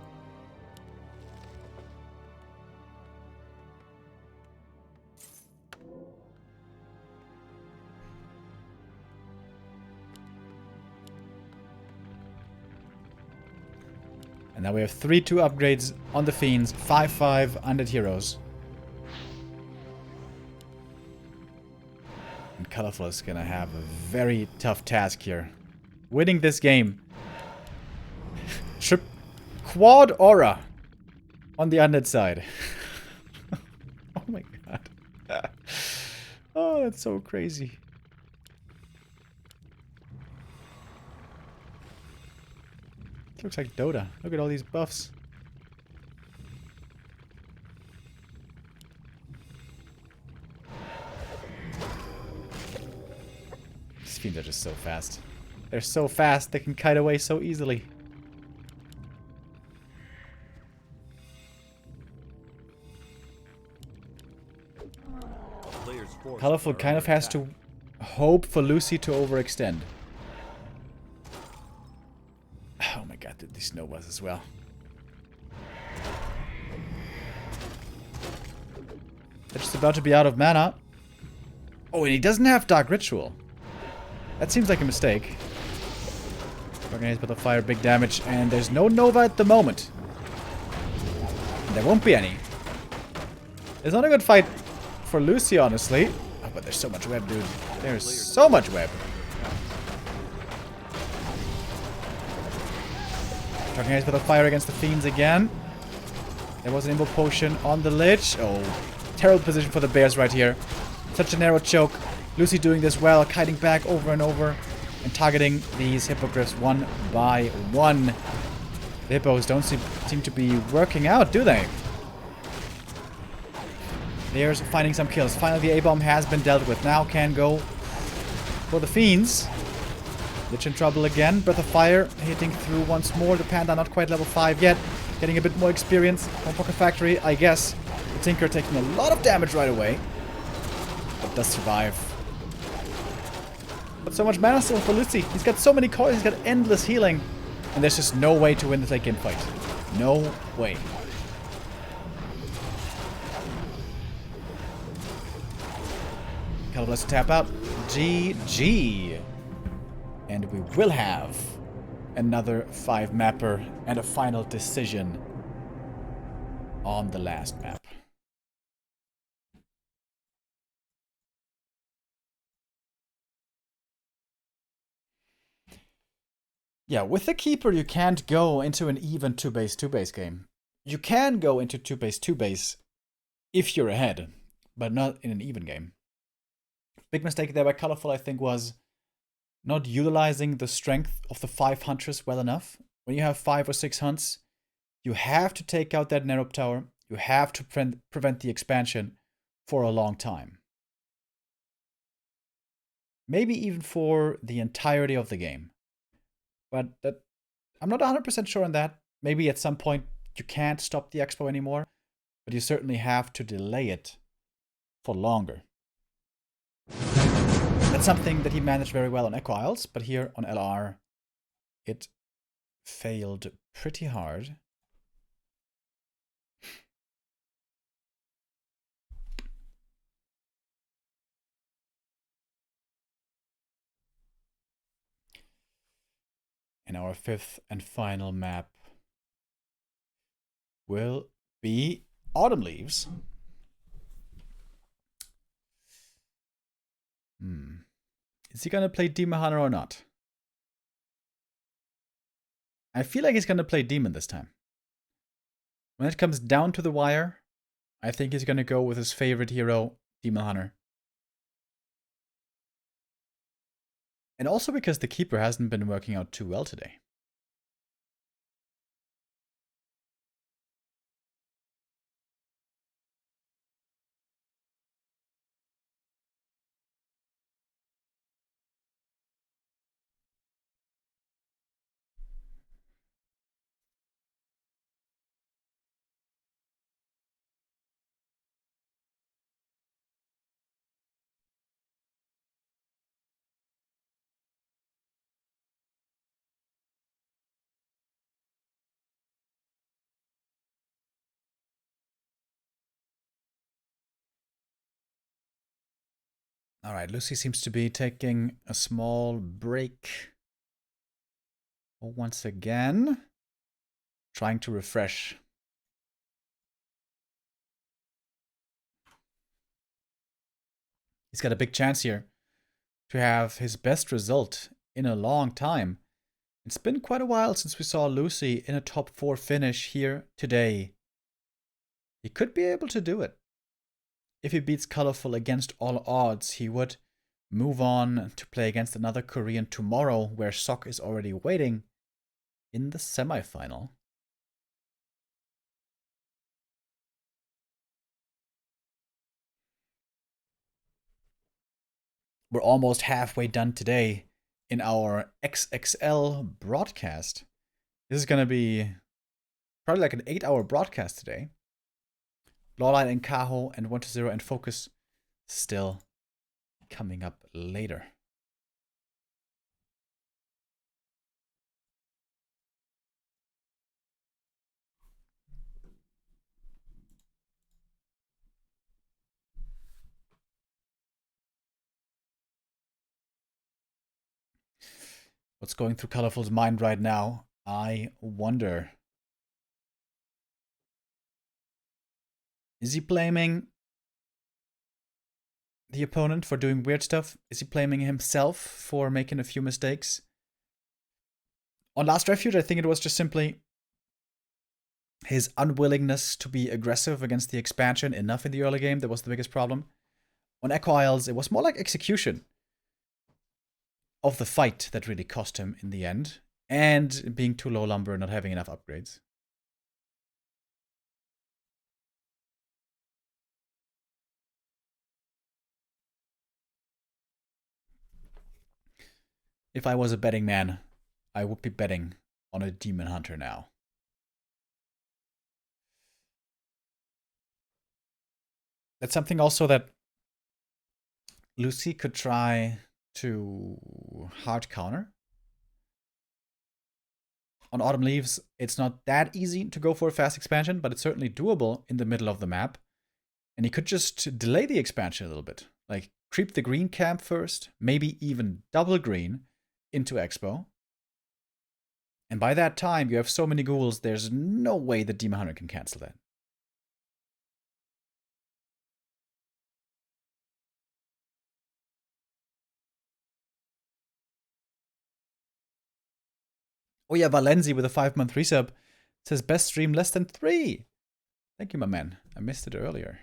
And now we have 3-2 upgrades on the Fiends, 5-5 undead heroes. And Colorful is gonna have a very tough task here. Winning this game. Quad aura on the undead side. Oh my god. Oh, that's so crazy. Looks like Dota. Look at all these buffs. These fiends are just so fast. They're so fast, they can kite away so easily. Colorful kind of has to hope for Lucy to overextend. Oh my god, these Novas as well. They're just about to be out of mana. Oh, and he doesn't have Dark Ritual. That seems like a mistake. Organized by the fire, big damage, and there's no Nova at the moment. And there won't be any. It's not a good fight for Lucy, honestly. Oh, but there's so much web, dude. There's so much web. Organized by the fire against the Fiends again. There was an Imbo Potion on the Lich. Oh, terrible position for the Bears right here. Such a narrow choke. Lucy doing this well, kiting back over and over and targeting these Hippogriffs one by one. The Hippos don't seem to be working out, do they? There's finding some kills. Finally, the A-bomb has been dealt with. Now can go for the Fiends. Lich in trouble again. Breath of Fire hitting through once more. The Panda not quite level 5 yet. Getting a bit more experience. From Pocket Factory, I guess. The Tinker taking a lot of damage right away. But does survive. But so much mana still for Lucy. He's got so many coins. He's got endless healing. And there's just no way to win this late game fight. No way. Caliber has to tap out. GG. And we will have another 5-mapper and a final decision on the last map. Yeah, with the Keeper, you can't go into an even 2-base 2-base game. You can go into 2-base 2-base if you're ahead, but not in an even game. Big mistake there by Colorful, I think, was not utilizing the strength of the 5 Huntress well enough. When you have 5 or 6 hunts, you have to take out that Narrow Tower. You have to prevent the expansion for a long time. Maybe even for the entirety of the game. But I'm not 100% sure on that. Maybe at some point you can't stop the expo anymore, but you certainly have to delay it for longer. That's something that he managed very well on Echo Isles, but here on LR, it failed pretty hard. And our 5th and final map will be Autumn Leaves. Is he gonna play Demon Hunter or not? I feel like he's gonna play Demon this time. When it comes down to the wire, I think he's gonna go with his favorite hero, Demon Hunter. And also because the Keeper hasn't been working out too well today. All right, Lucy seems to be taking a small break once again, trying to refresh. He's got a big chance here to have his best result in a long time. It's been quite a while since we saw Lucy in a top 4 finish here today. He could be able to do it. If he beats Colorful against all odds, he would move on to play against another Korean tomorrow, where Sok is already waiting in the semifinal. We're almost halfway done today in our XXL broadcast. This is going to be probably like an 8-hour broadcast today. Lawline and Kaho and 1-0 and Focus still coming up later. What's going through Colorful's mind right now? I wonder. Is he blaming the opponent for doing weird stuff? Is he blaming himself for making a few mistakes? On Last Refuge, I think it was just simply his unwillingness to be aggressive against the expansion enough in the early game that was the biggest problem. On Echo Isles, it was more like execution of the fight that really cost him in the end, and being too low lumber and not having enough upgrades. If I was a betting man, I would be betting on a Demon Hunter now. That's something also that Lucy could try to hard counter. On Autumn Leaves, it's not that easy to go for a fast expansion, but it's certainly doable in the middle of the map. And he could just delay the expansion a little bit. Like, creep the green camp first, maybe even double green into Expo. And by that time, you have so many ghouls, there's no way the Demon Hunter can cancel that. Oh yeah, Valenzi with a 5-month resub says best stream less than 3. Thank you, my man. I missed it earlier.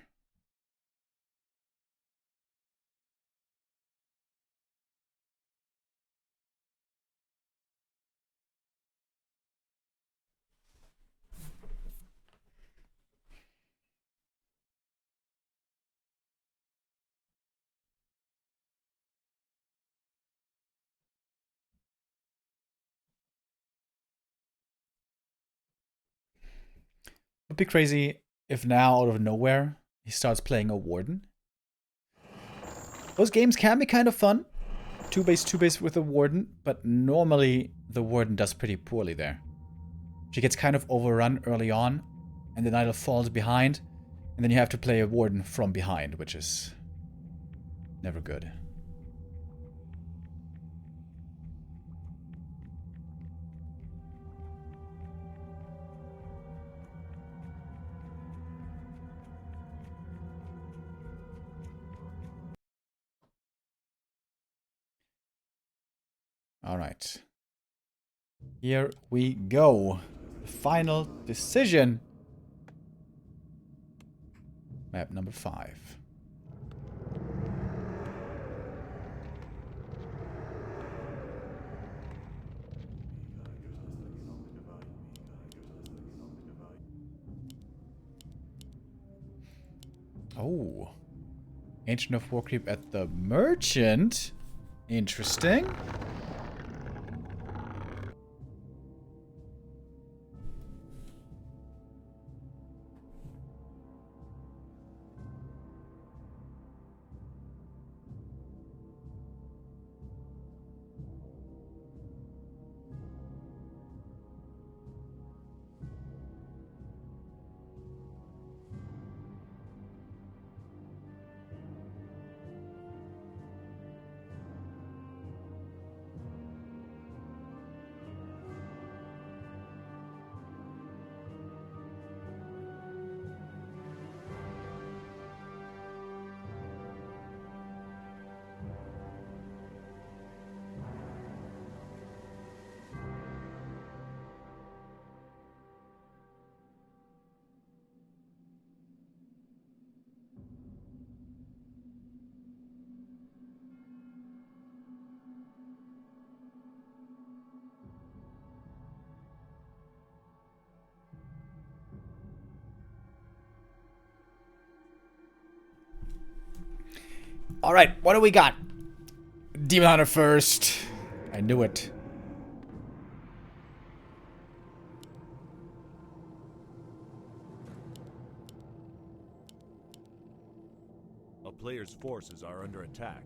Would be crazy if now, out of nowhere, he starts playing a Warden. Those games can be kind of fun. 2-base with a Warden, but normally the Warden does pretty poorly there. She gets kind of overrun early on, and then either falls behind, and then you have to play a Warden from behind, which is never good. All right. Here we go. Final decision. Map number 5. Oh. Ancient of Warcraft at the Merchant. Interesting. All right, what do we got? Demon Hunter first. I knew it. A player's forces are under attack.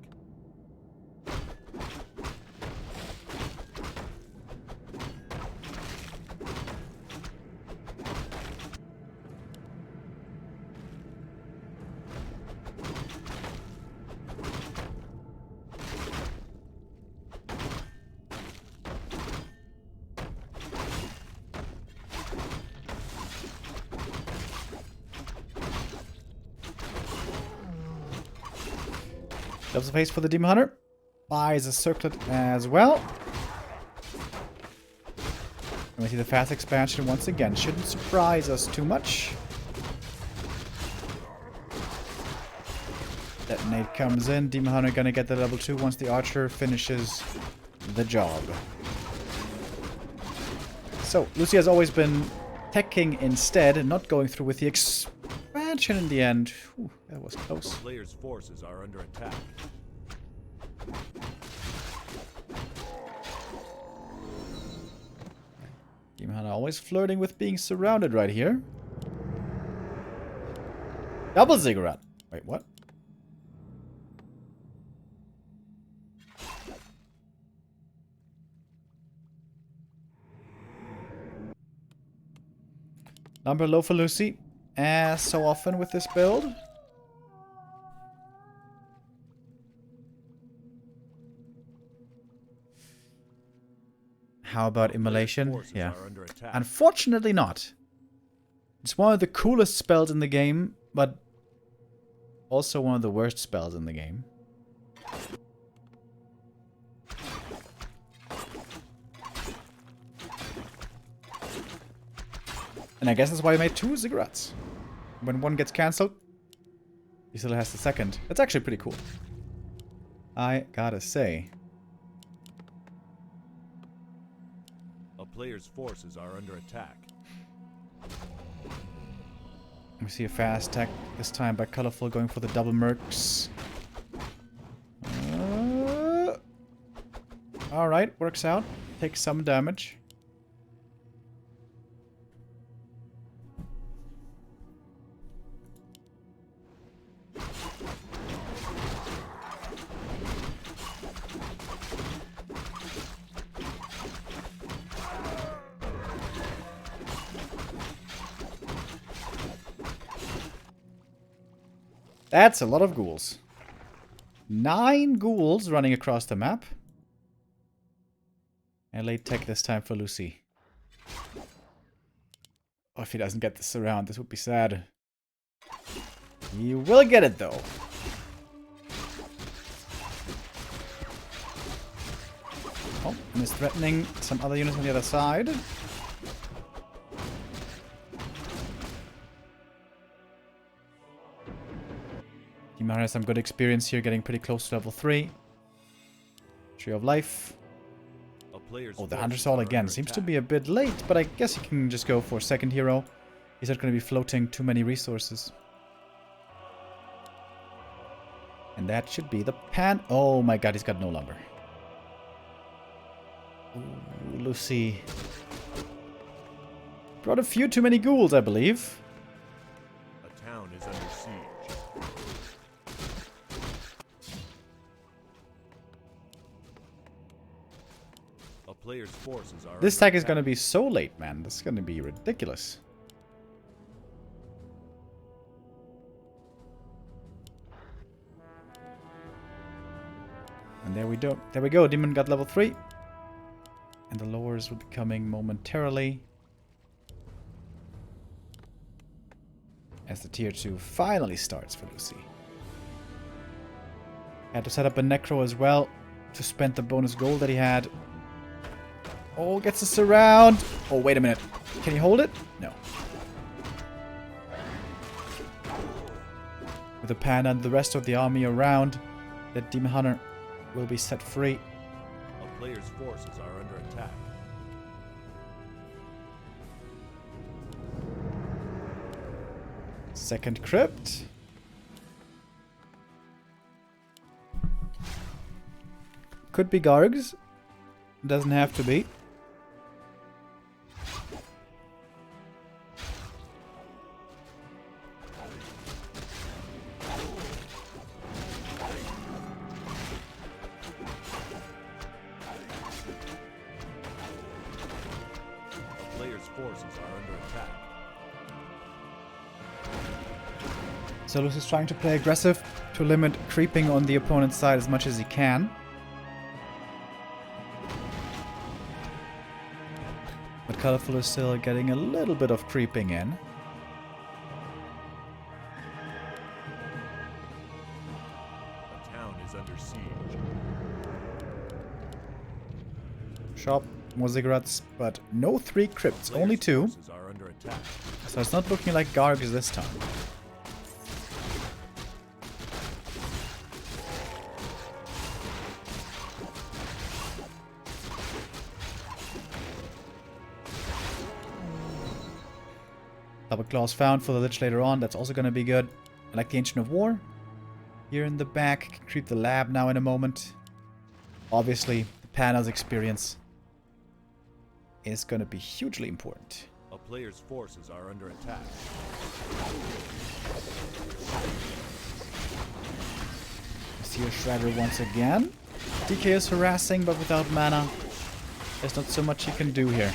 Loves the face for the Demon Hunter. Buys a circlet as well. And we see the fast expansion once again. Shouldn't surprise us too much. Detonate comes in. Demon Hunter gonna get the level 2 once the Archer finishes the job. So, Lucy has always been teching instead and not going through with the expansion in the end. Whew, that was close. Player's forces are under attack. Demon Hunter always flirting with being surrounded right here. Double ziggurat. Wait, what? Number low for Lucy, as so often with this build. How about Player's immolation? forces Yeah. are under attack. Unfortunately not. It's one of the coolest spells in the game, but also one of the worst spells in the game. And I guess that's why I made 2 ziggurats. When one gets cancelled, he still has the second. That's actually pretty cool. I gotta say. A player's forces are under attack. We see a fast attack this time by Colorful going for the double mercs. Alright, works out. Takes some damage. That's a lot of ghouls. 9 ghouls running across the map. And late tech this time for Lucy. Oh, if he doesn't get this around, this would be sad. He will get it though. Oh, and is threatening some other units on the other side. Demon has some good experience here, getting pretty close to level 3. Tree of Life. Oh, the Hunter's All again. Seems to be a bit late, but I guess he can just go for second hero. He's not going to be floating too many resources. And that should be the pan. Oh my god, he's got no lumber. Ooh, Lucy. Brought a few too many ghouls, I believe. A town is under siege. A player's forces are This under tag is attack. going to be so late, man. This is going to be ridiculous. And there we go. There we go. Demon got level 3. And the lowers will be coming momentarily. As the tier 2 finally starts for Lucy. Had to set up a Necro as well to spend the bonus gold that he had. Oh, gets us around. Oh, wait a minute. Can he hold it? No. With the Panda and the rest of the army around, the Demon Hunter will be set free. A player's forces are under attack. Second crypt. Could be Gargs. Doesn't have to be. A player's forces are under attack. Solus is trying to play aggressive to limit creeping on the opponent's side as much as he can. But Colorful is still getting a little bit of creeping in. A town is under siege. Shop, more ziggurats, but no 3 crypts, only 2. Forces are under attack. So it's not looking like Gargs this time. Double claws found for the Lich later on. That's also going to be good. I like the Ancient of War. Here in the back. Can creep the lab now in a moment. Obviously, the Panda's experience is going to be hugely important. A player's forces are under attack. See a Shredder once again. DK is harassing, but without mana, there's not so much he can do here.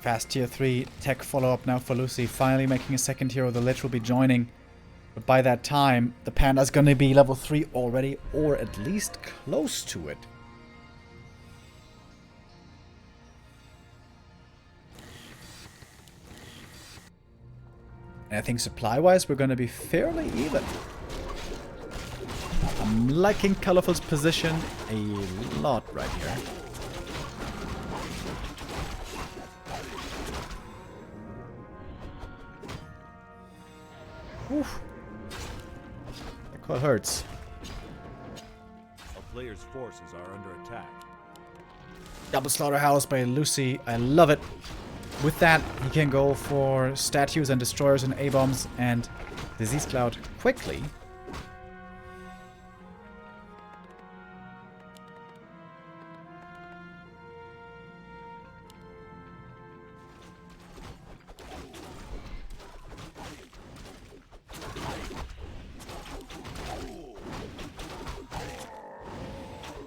Fast tier 3 tech follow-up now for Lucy. Finally making a second hero. The Lich will be joining. But by that time, the Panda's gonna be level 3 already, or at least close to it. And I think supply-wise, we're gonna be fairly even. I'm liking Colorful's position a lot right here. Oof. That quite hurts. A player's forces are under attack. Double slaughterhouse by Lucy. I love it. With that, he can go for statues and destroyers and A-bombs and disease cloud quickly.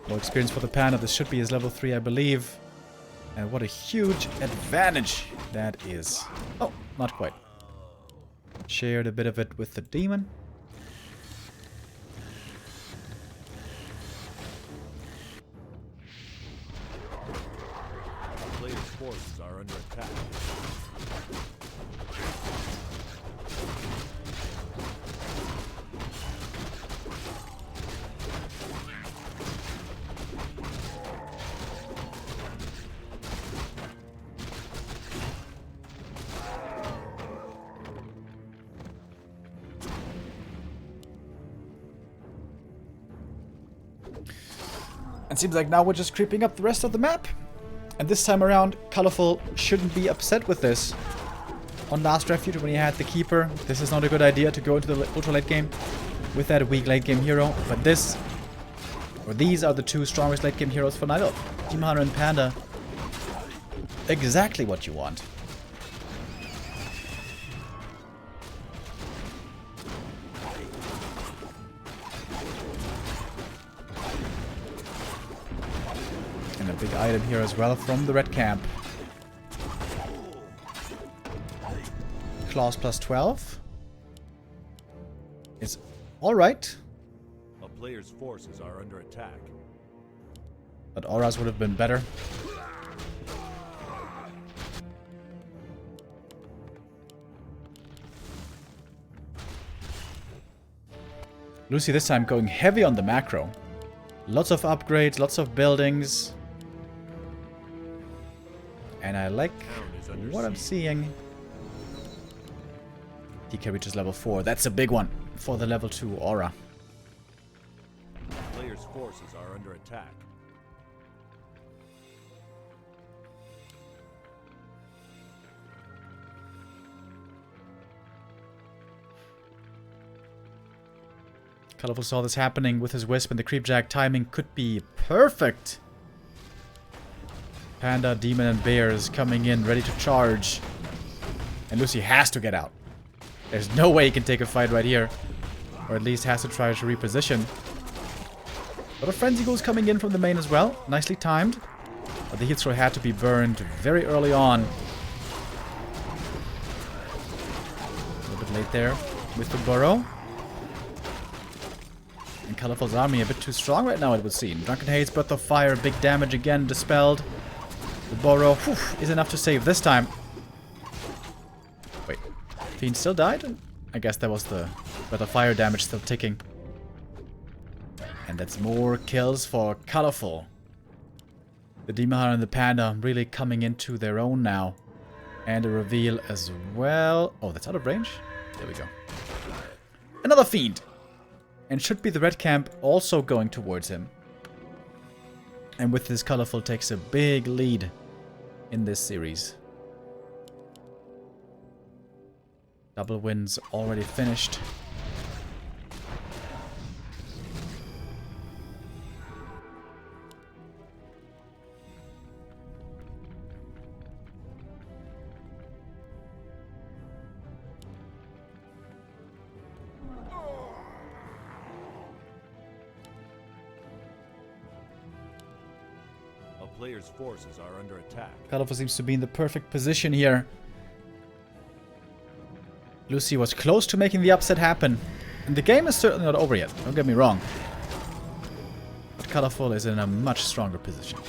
More experience for the Panda. This should be his level 3, I believe. And what a huge advantage that is. Oh, not quite. Shared a bit of it with the demon. The player's forces are under attack. It seems like now we're just creeping up the rest of the map. And this time around, Colorful shouldn't be upset with this. On last Refuge, when he had the Keeper, this is not a good idea to go into the ultra late game with that weak late game hero. But this, or these are the two strongest late game heroes for Night Elf. Demon Hunter and Panda. Exactly what you want. And a big item here as well from the red camp. Claws plus 12. It's alright. A player's forces are under attack. But auras would have been better. Lucy this time going heavy on the macro. Lots of upgrades, lots of buildings. And I like what I'm seeing. DK reaches level 4. That's a big one for the level 2 aura. The player's forces are under attack. Colorful saw this happening with his Wisp, and the Creepjack timing could be perfect. Panda, Demon, and Bears coming in, ready to charge. And Lucy has to get out. There's no way he can take a fight right here. Or at least has to try to reposition. But a Frenzy Ghoul's coming in from the main as well. Nicely timed. But the heat throw had to be burned very early on. A little bit late there with the burrow. And Colorful's army a bit too strong right now, it would seem. Drunken Haze, Breath of Fire, big damage again, dispelled. The burrow is enough to save this time. Wait, Fiend still died? I guess that was the Breath of Fire damage still ticking. And that's more kills for Colorful. The Demon Hunter and the Panda really coming into their own now. And a reveal as well. Oh, that's out of range? There we go. Another Fiend! And should be the red camp also going towards him. And with this, Colorful takes a big lead in this series. Double wins already finished. player's forces are under attack. Colorful seems to be in the perfect position here. Lucy was close to making the upset happen. And the game is certainly not over yet, don't get me wrong. But Colorful is in a much stronger position.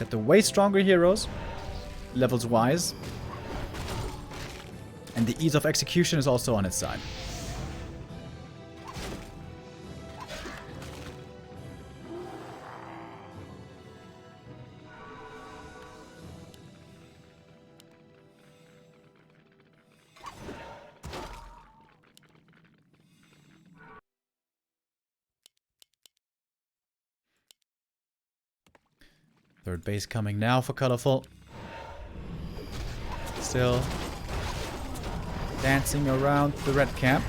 Got the way stronger heroes, levels-wise. And the ease of execution is also on its side. Third base coming now for Colorful. Still dancing around the red camp.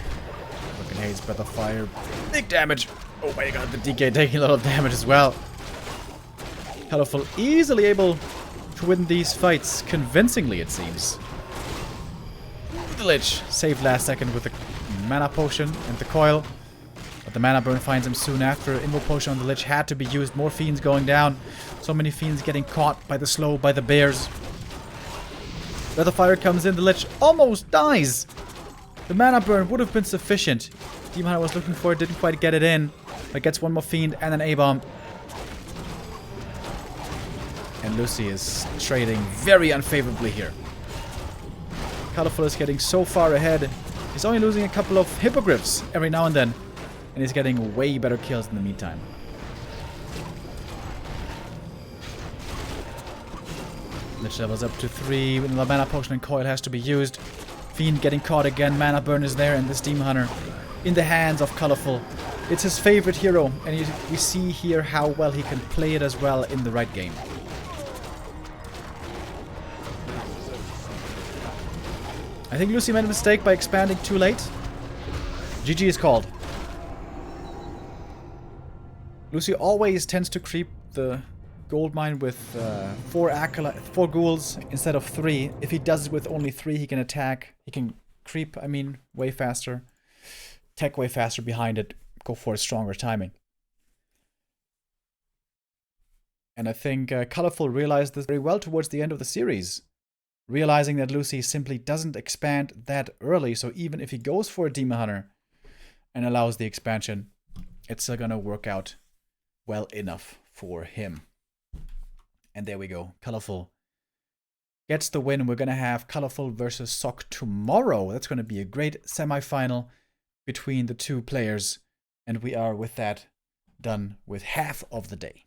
Looking Haze, Breath of Fire. Big damage. Oh my god, the DK taking a lot of damage as well. Colorful easily able to win these fights convincingly, it seems. The Lich saved last second with the mana potion and the coil. But the mana burn finds him soon after. Invo potion on the Lich had to be used. More fiends going down. So many fiends getting caught by the slow, by the bears. Breath of Fire comes in. The Lich almost dies. The mana burn would have been sufficient. Demon Hunter was looking for it. Didn't quite get it in. But gets one more fiend and an A-bomb. And Lucy is trading very unfavorably here. Colorful is getting so far ahead. He's only losing a couple of hippogriffs every now and then. And he's getting way better kills in the meantime. Lich levels up to 3. The mana potion and coil has to be used. Fiend getting caught again. Mana burn is there. And this Demon Hunter in the hands of Colorful. It's his favorite hero. And we see here how well he can play it as well in the right game. I think Lucy made a mistake by expanding too late. GG is called. Lucy always tends to creep the gold mine with 4 ghouls instead of 3. If he does it with only 3, he can attack. He can creep, I mean, way faster. Tech way faster behind it. Go for a stronger timing. And I think Colorful realized this very well towards the end of the series. Realizing that Lucy simply doesn't expand that early. So even if he goes for a Demon Hunter and allows the expansion, it's still gonna work out well enough for him. And there we go. Colorful gets the win. We're going to have Colorful versus Sock tomorrow. That's going to be a great semi-final between the two players. And we are, with that, done with half of the day.